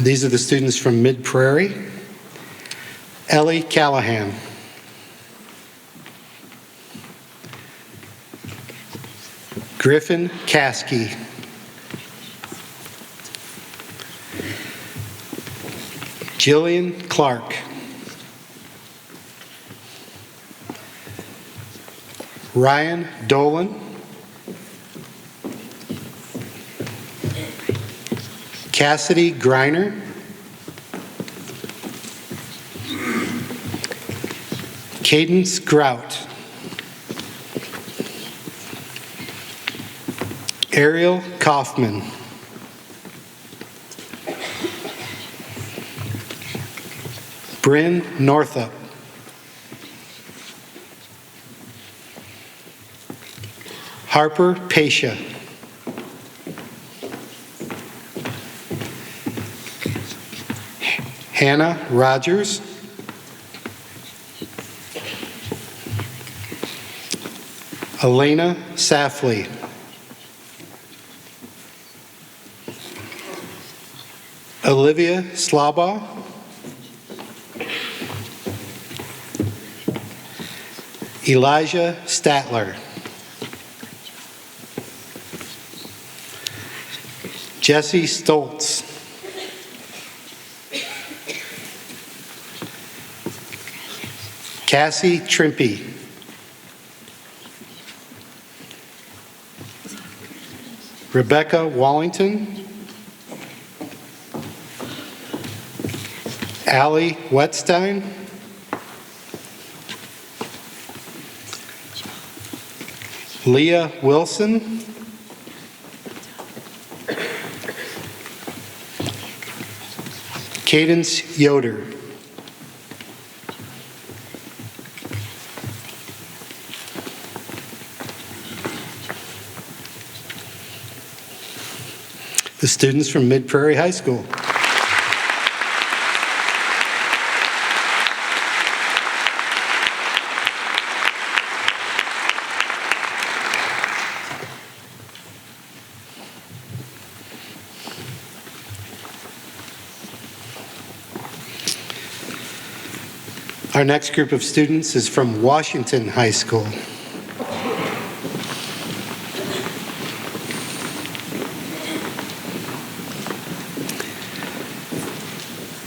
These are the students from Mid Prairie. Ellie Callahan. Griffin Caskey. Jillian Clark. Ryan Dolan. Cassidy Griner. Cadence Grout. Ariel Kaufman. Bryn Northup. Harper Pasha. Hannah Rogers. Elena Safley. Olivia Slaba. Elijah Statler. Jesse Stoltz. Cassie Trimpey. Rebecca Wallington. Allie Wetstein. Leah Wilson. Cadence Yoder. The students from Mid Prairie High School. Our next group of students is from Washington High School.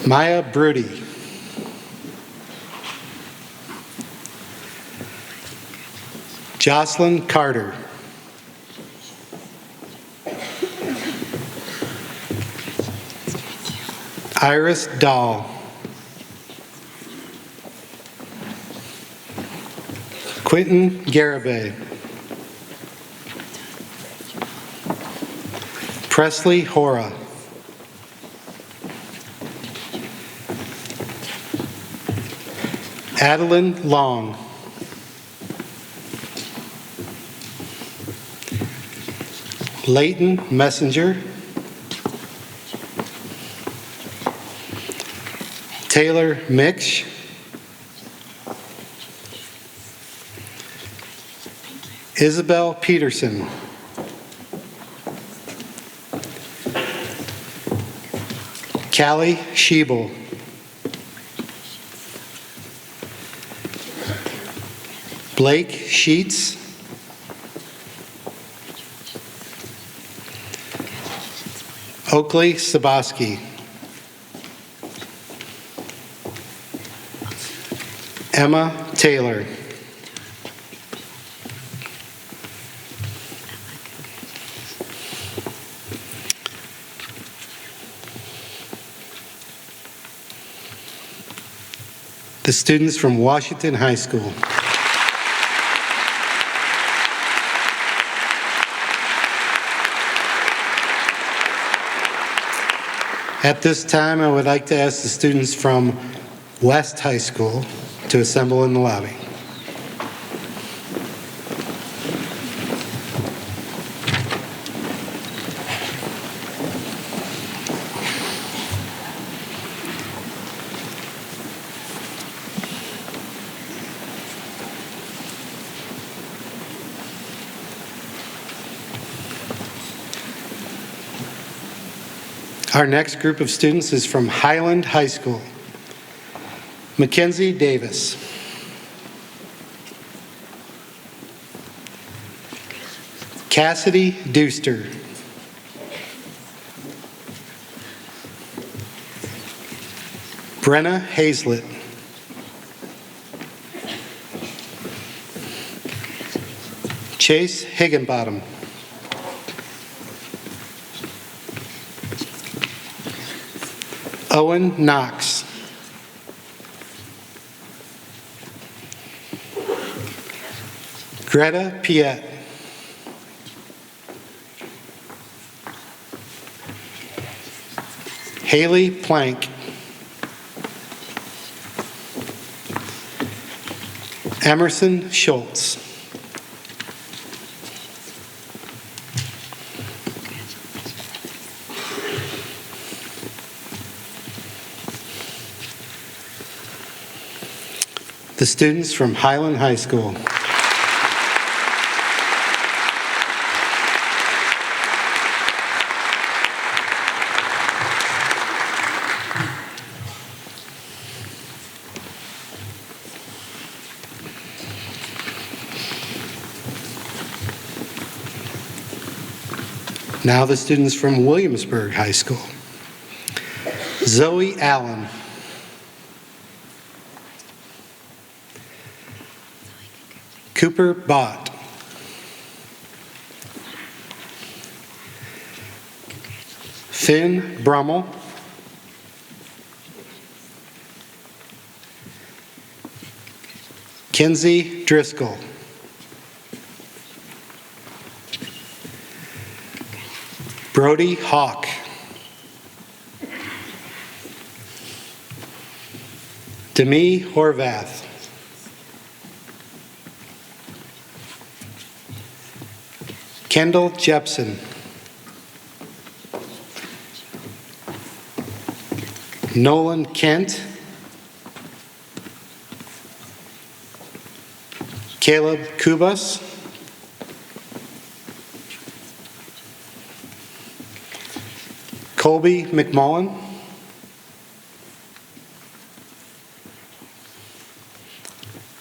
Maya Brody. Jocelyn Carter. Iris Dahl. Quentin Garibay. Presley Hora. Adeline Long. Leighton Messenger. Taylor Mix. Isabel Peterson. Callie Schiebel. Blake Sheets. Oakley Saboski. Emma Taylor. The students from Washington High School. At this time, I would like to ask the students from West High School to assemble in the lobby. Our next group of students is from Highland High School. Mackenzie Davis. Cassidy Deuster. Brenna Hazlett. Chase Higginbottom. Owen Knox. Greta Piet. Haley Plank. Emerson Schultz. The students from Highland High School. Now the students from Williamsburg High School. Zoe Allen. Cooper Bott. Finn Brummel. Kenzie Driscoll. Brody Hawk. Demi Horvath. Kendall Jepson. Nolan Kent. Caleb Kubas. Colby McMullen.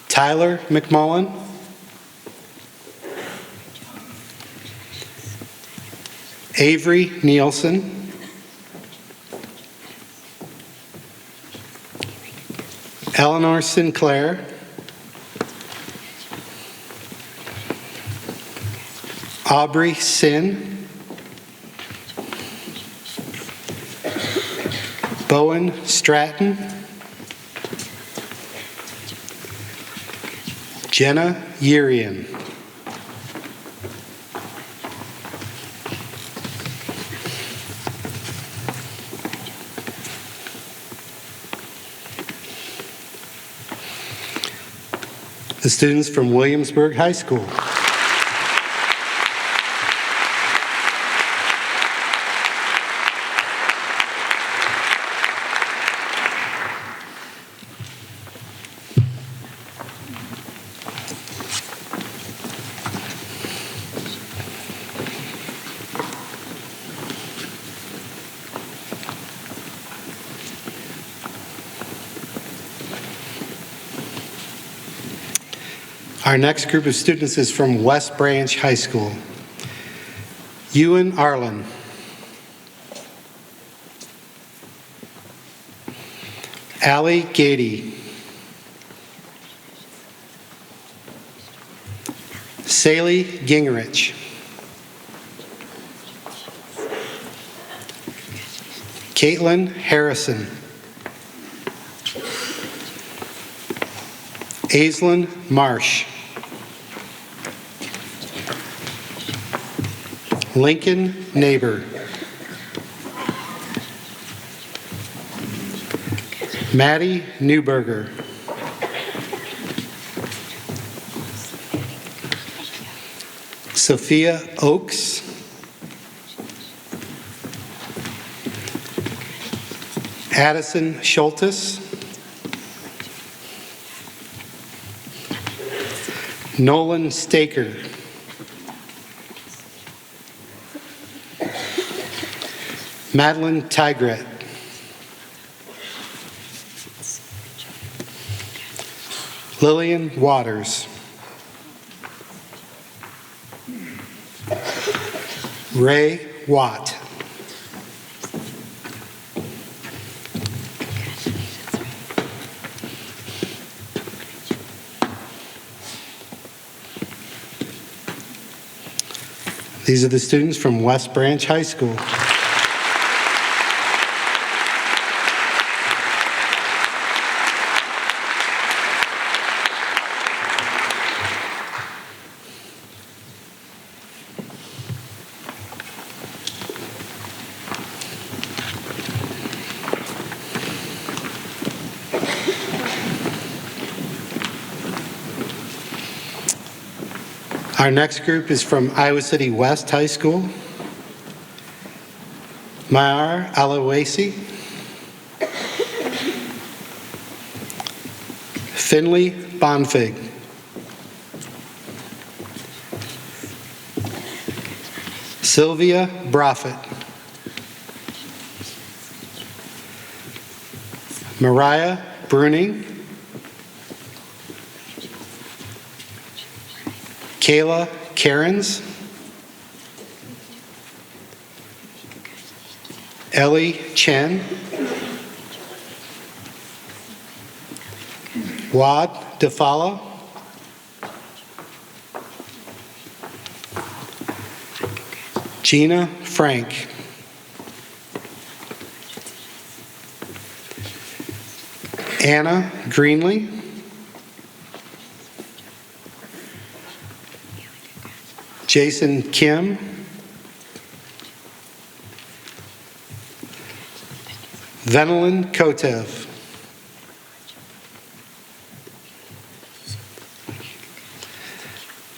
Tyler McMullen. Avery Nielsen. Eleanor Sinclair. Aubrey Sin. Bowen Stratton, Jenna Yerian, the students from Williamsburg High School. Our next group of students is from West Branch High School. Ewan Arlen, Allie Gady, Saley Gingrich, Caitlin Harrison, Aislinn Marsh, Lincoln Neighbor, Maddie Newberger, Sophia Oakes, Addison Schultes, Nolan Staker, Madeline Tigret, Lillian Waters, Ray Watt, these are the students from West Branch High School. Our next group is from Iowa City West High School. Mayar Alawasi, Finley Bonfig, Sylvia Broffett, Mariah Bruning, Kayla Cairns, Ellie Chen, Wad Defala, Gina Frank, Anna Greenlee, Jason Kim, Venelin Kotev,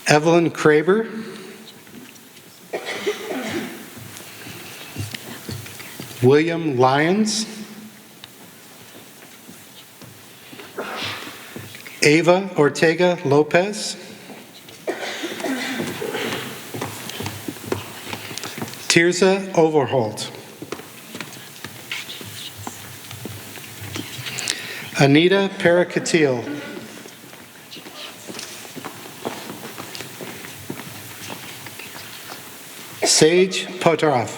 Evelyn Kraber, William Lyons, Ava Ortega Lopez, Tirza Overholt, Anita Paracatil, Sage Potaroff,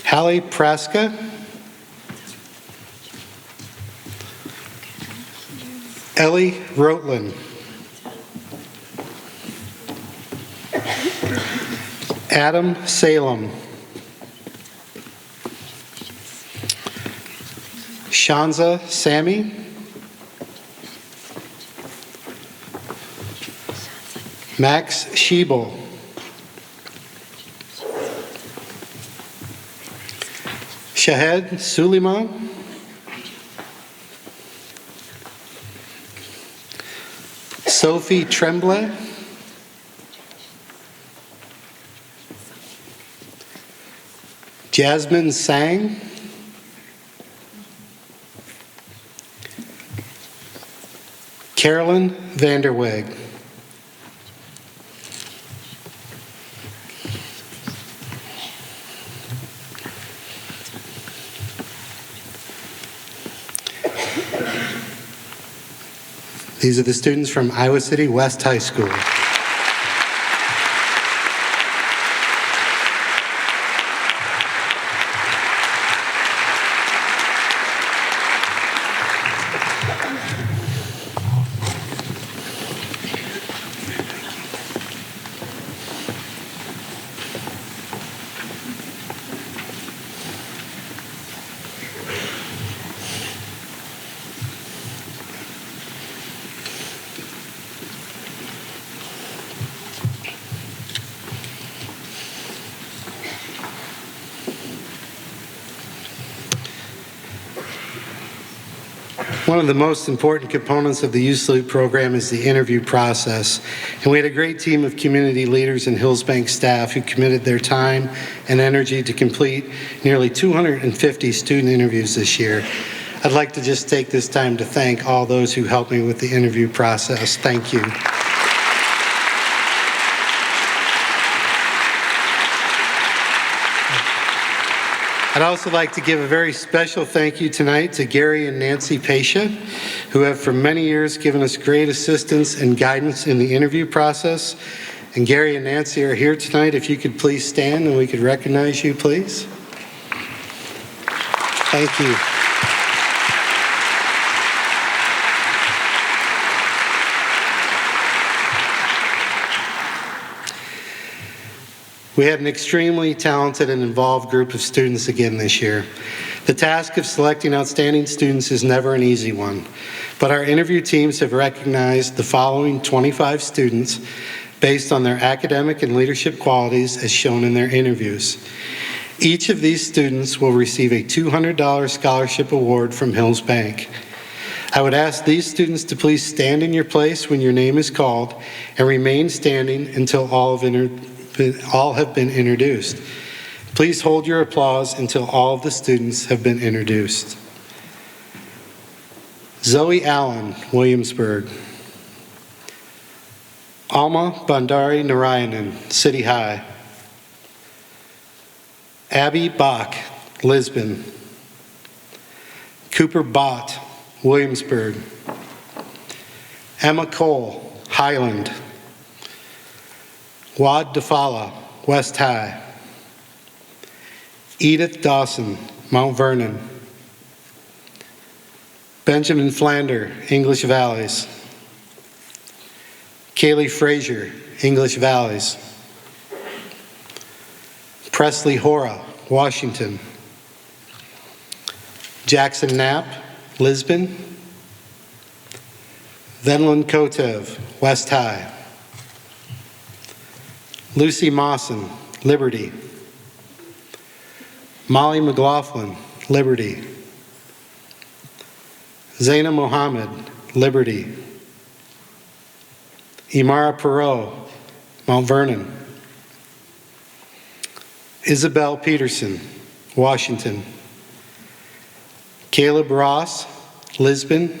Hallie Praska, Ellie Rotland, Adam Salem. Shanza Sammy. Max Schiebel. Shahed Suleiman. Sophie Tremblay. Jasmine Sang. Carolyn Vanderweg. These are the students from Iowa City West High School. One of the most important components of the Youth Salute program is the interview process. And we had a great team of community leaders and Hillsbank staff who committed their time and energy to complete nearly 250 student interviews this year. I'd like to just take this time to thank all those who helped me with the interview process. Thank you. I'd also like to give a very special thank you tonight to Gary and Nancy Pasha, who have for many years given us great assistance and guidance in the interview process. And Gary and Nancy are here tonight. If you could please stand and we could recognize you, please. Thank you. We had an extremely talented and involved group of students again this year. The task of selecting outstanding students is never an easy one, but our interview teams have recognized the following 25 students based on their academic and leadership qualities as shown in their interviews. Each of these students will receive a $200 scholarship award from Hillsbank. I would ask these students to please stand in your place when your name is called and remain standing until all have been introduced. Please hold your applause until all of the students have been introduced. Zoe Allen, Williamsburg. Alma Bandari Narayanan, City High. Abby Bach, Lisbon. Cooper Bott, Williamsburg. Emma Cole, Highland. Wad Dafala, West High. Edith Dawson, Mount Vernon. Benjamin Flander, English Valleys. Kaylee Frazier, English Valleys. Presley Hora, Washington. Jackson Knapp, Lisbon. Venlin Kotev, West High. Lucy Mawson, Liberty. Molly McLaughlin, Liberty. Zaina Mohammed, Liberty. Imara Perot, Mount Vernon. Isabel Peterson, Washington. Caleb Ross, Lisbon.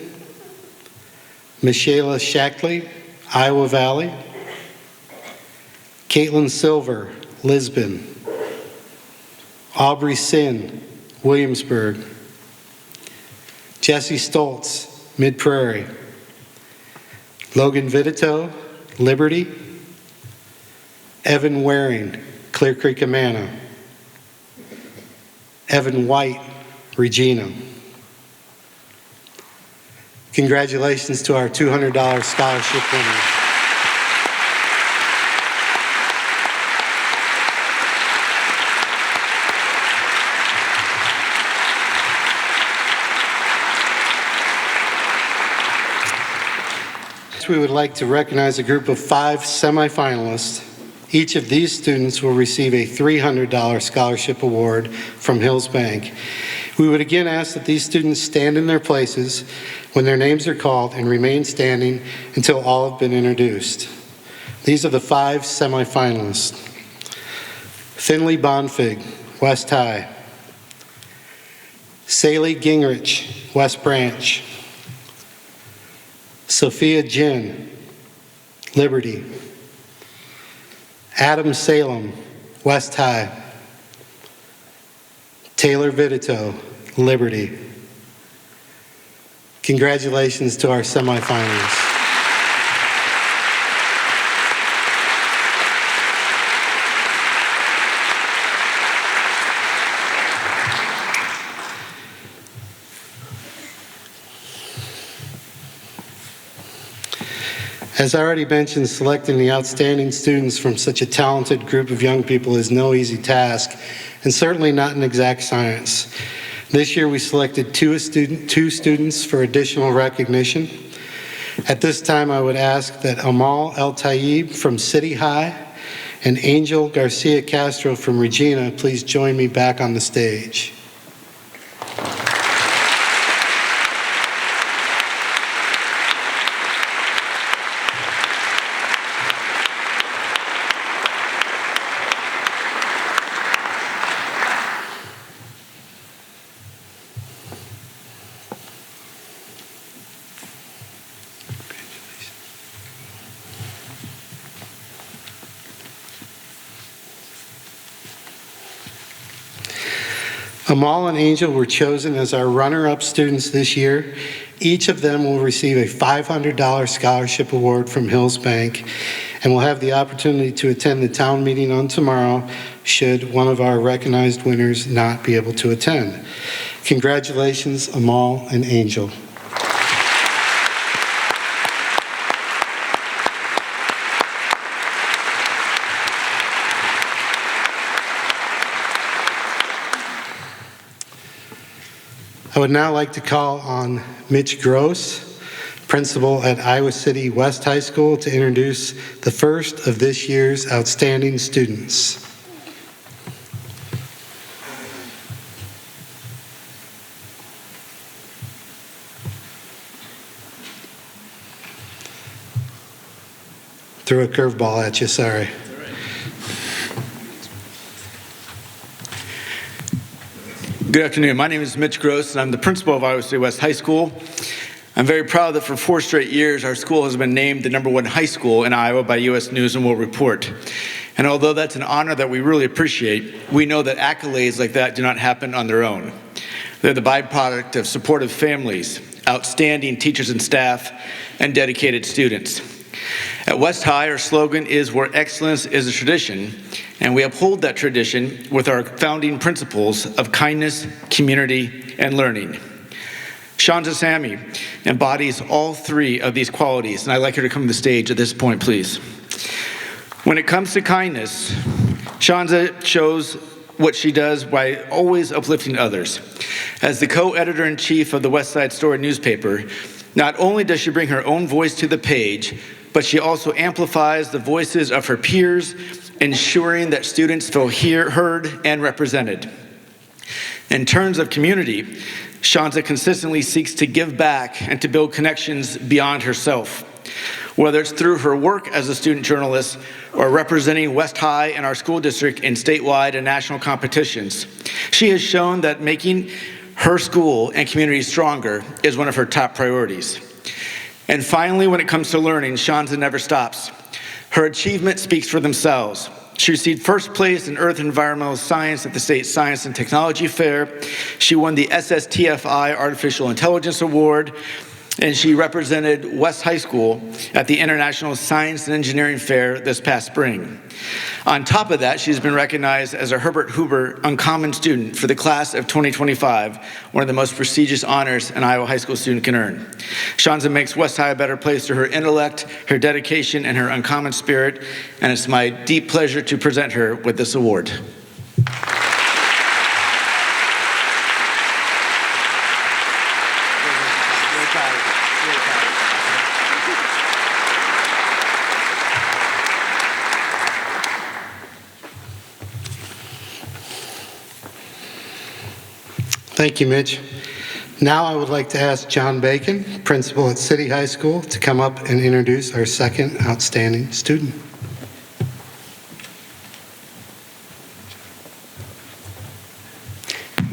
Michaela Shackley, Iowa Valley. Caitlin Silver, Lisbon. Aubrey Sin, Williamsburg. Jesse Stoltz, Mid-Prairie. Logan Vitito, Liberty. Evan Waring, Clear Creek, Amana. Evan White, Regina. Congratulations to our $200 scholarship winners. Next, we would like to recognize a group of 5 semifinalists. Each of these students will receive a $300 scholarship award from Hills Bank. We would again ask that these students stand in their places when their names are called and remain standing until all have been introduced. These are the 5 semifinalists. Finley Bonfig, West High. Saley Gingrich, West Branch. Sophia Jin, Liberty. Adam Salem, West High. Taylor Vidito, Liberty. Congratulations to our semifinalists. As I already mentioned, selecting the outstanding students from such a talented group of young people is no easy task, and certainly not an exact science. This year we selected two students for additional recognition. At this time, I would ask that Amal El Tayyib from City High and Angel Garcia Castro from Regina please join me back on the stage. Amal and Angel were chosen as our runner-up students this year. Each of them will receive a $500 scholarship award from Hills Bank and will have the opportunity to attend the town meeting on tomorrow should one of our recognized winners not be able to attend. Congratulations, Amal and Angel. I would now like to call on Mitch Gross, principal at Iowa City West High School, to introduce the first of this year's outstanding students. Threw a curveball at you, sorry. Good afternoon. My name is Mitch Gross, and I'm the principal of Iowa City West High School. I'm very proud that for 4 straight years, our school has been named the #1 high school in Iowa by U.S. News and World Report. And although that's an honor that we really appreciate, we know that accolades like that do not happen on their own. They're the byproduct of supportive families, outstanding teachers and staff, and dedicated students. At West High, our slogan is "Where excellence is a tradition," and we uphold that tradition with our founding principles of kindness, community, and learning. Shanza Sammy embodies all 3 of these qualities, and I'd like her to come to the stage at this point, please. When it comes to kindness, Shanza shows what she does by always uplifting others. As the co-editor-in-chief of the West Side Story newspaper, not only does she bring her own voice to the page, but she also amplifies the voices of her peers, ensuring that students feel heard and represented. In terms of community, Shanza consistently seeks to give back and to build connections beyond herself. Whether it's through her work as a student journalist or representing West High and our school district in statewide and national competitions, she has shown that making her school and community stronger is one of her top priorities. And finally, when it comes to learning, Shanza never stops. Her achievements speak for themselves. She received first place in Earth and Environmental Science at the State Science and Technology Fair. She won the SSTFI Artificial Intelligence Award, and she represented West High School at the International Science and Engineering Fair this past spring. On top of that, she's been recognized as a Herbert Hoover Uncommon Student for the class of 2025, one of the most prestigious honors an Iowa high school student can earn. Shanza makes West High a better place through her intellect, her dedication, and her uncommon spirit, and it's my deep pleasure to present her with this award. Thank you, Mitch. Now I would like to ask John Bacon, principal at City High School, to come up and introduce our second outstanding student.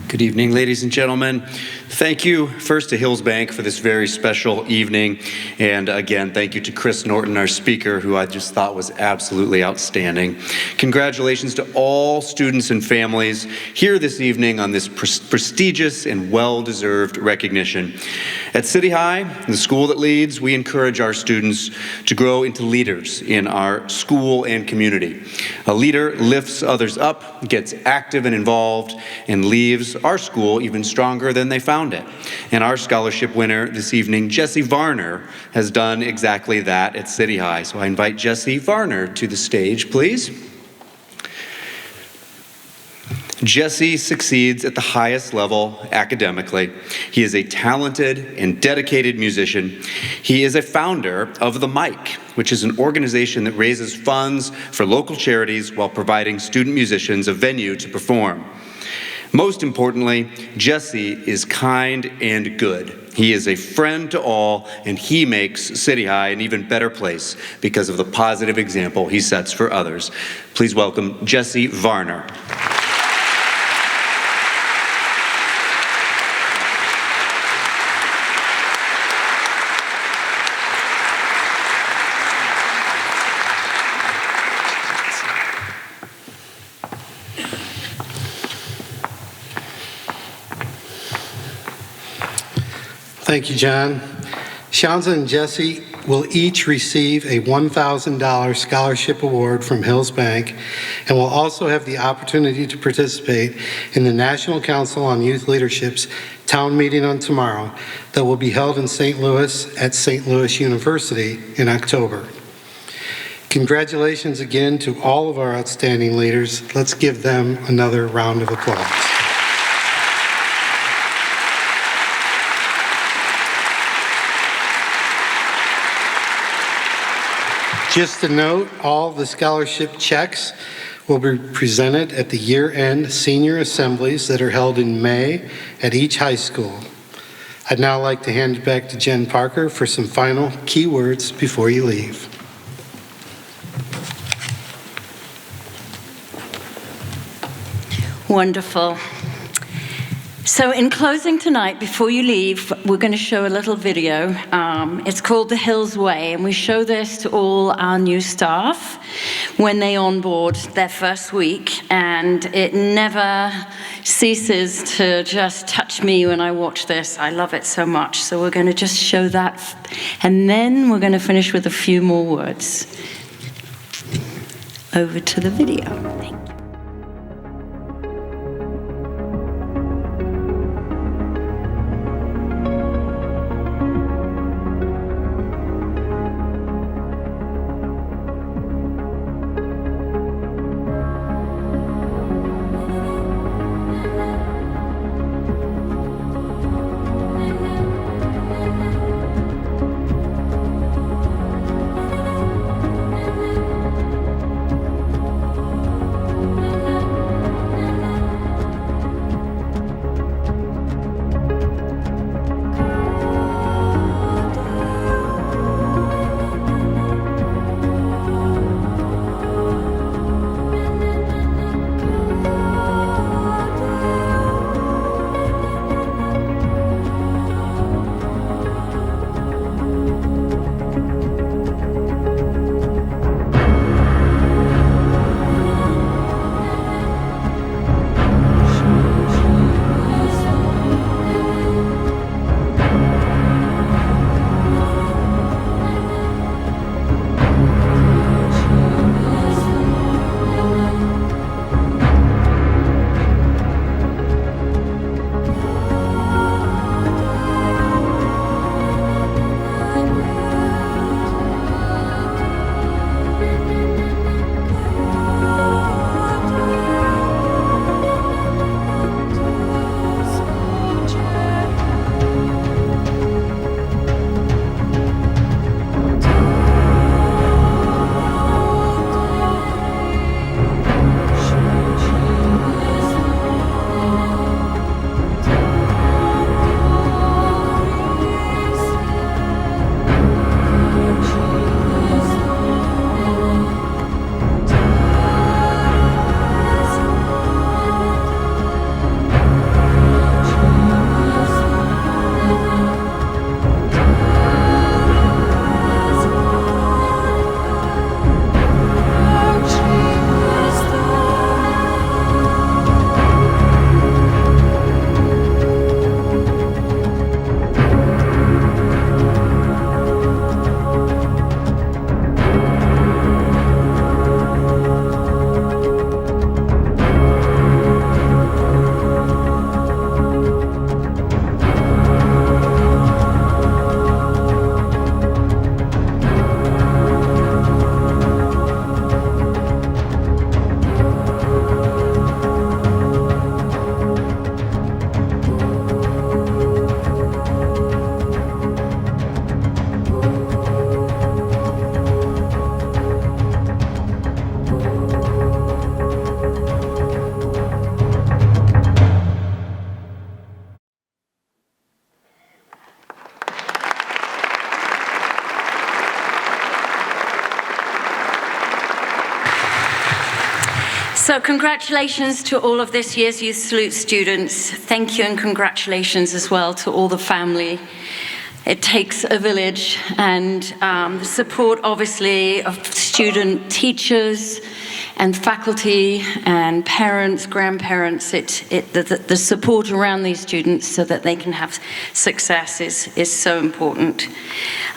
Good evening, ladies and gentlemen. Thank you first to Hillsbank for this very special evening. And again, thank you to Chris Norton, our speaker, who I just thought was absolutely outstanding. Congratulations to all students and families here this evening on this prestigious and well-deserved recognition. At City High, the school that leads, we encourage our students to grow into leaders in our school and community. A leader lifts others up, gets active and involved, and leaves our school even stronger than they found it. And our scholarship winner this evening, Jesse Varner, has done exactly that at City High. So I invite Jesse Varner to the stage, please. Jesse succeeds at the highest level academically. He is a talented and dedicated musician. He is a founder of The Mic, which is an organization that raises funds for local charities while providing student musicians a venue to perform. Most importantly, Jesse is kind and good. He is a friend to all, and he makes City High an even better place because of the positive example he sets for others. Please welcome Jesse Varner. Thank you, John. Shanza and Jesse will each receive a $1,000 scholarship award from Hillsbank and will also have the opportunity to participate in the National Council on Youth Leadership's town meeting on tomorrow that will be held in St. Louis at St. Louis University in October. Congratulations again to all of our outstanding leaders. Let's give them another round of applause. Just a note, all the scholarship checks will be presented at the year-end senior assemblies that are held in May at each high school. I'd now like to hand it back to Jen Parker for some final key words before you leave. Wonderful. So in closing tonight, before you leave, we're going to show a little video. It's called The Hills Way, and we show this to all our new staff when they onboard their first week, and it never ceases to just touch me when I watch this. I love it so much. So we're going to just show that, and then we're going to finish with a few more words. Over to the video. Thank you. So congratulations to all of this year's Youth Salute students. Thank you and congratulations as well to all the family. It takes a village, and the support, obviously, of student teachers and faculty and parents, grandparents, the support around these students so that they can have success is so important.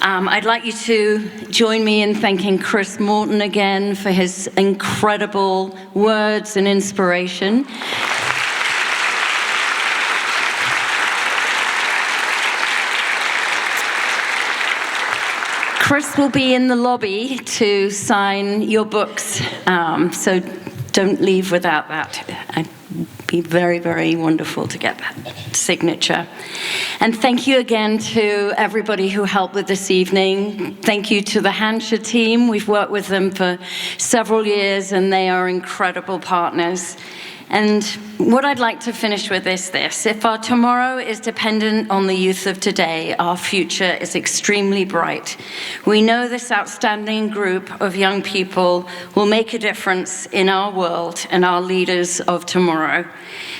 I'd like you to join me in thanking Chris Morton again for his incredible words and inspiration. Chris will be in the lobby to sign your books, so don't leave without that. It'd be very, very wonderful to get that signature. And thank you again to everybody who helped with this evening. Thank you to the Hansha team. We've worked with them for several years, and they are incredible partners. And what I'd like to finish with is this. If our tomorrow is dependent on the youth of today, our future is extremely bright. We know this outstanding group of young people will make a difference in our world and our leaders of tomorrow.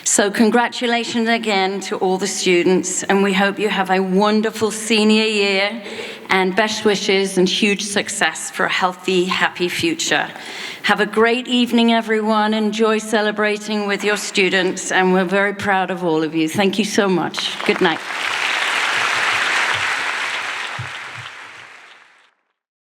So congratulations again to all the students, and we hope you have a wonderful senior year, and best wishes and huge success for a healthy, happy future. Have a great evening, everyone. Enjoy celebrating with your students, and we're very proud of all of you. Thank you so much. Good night.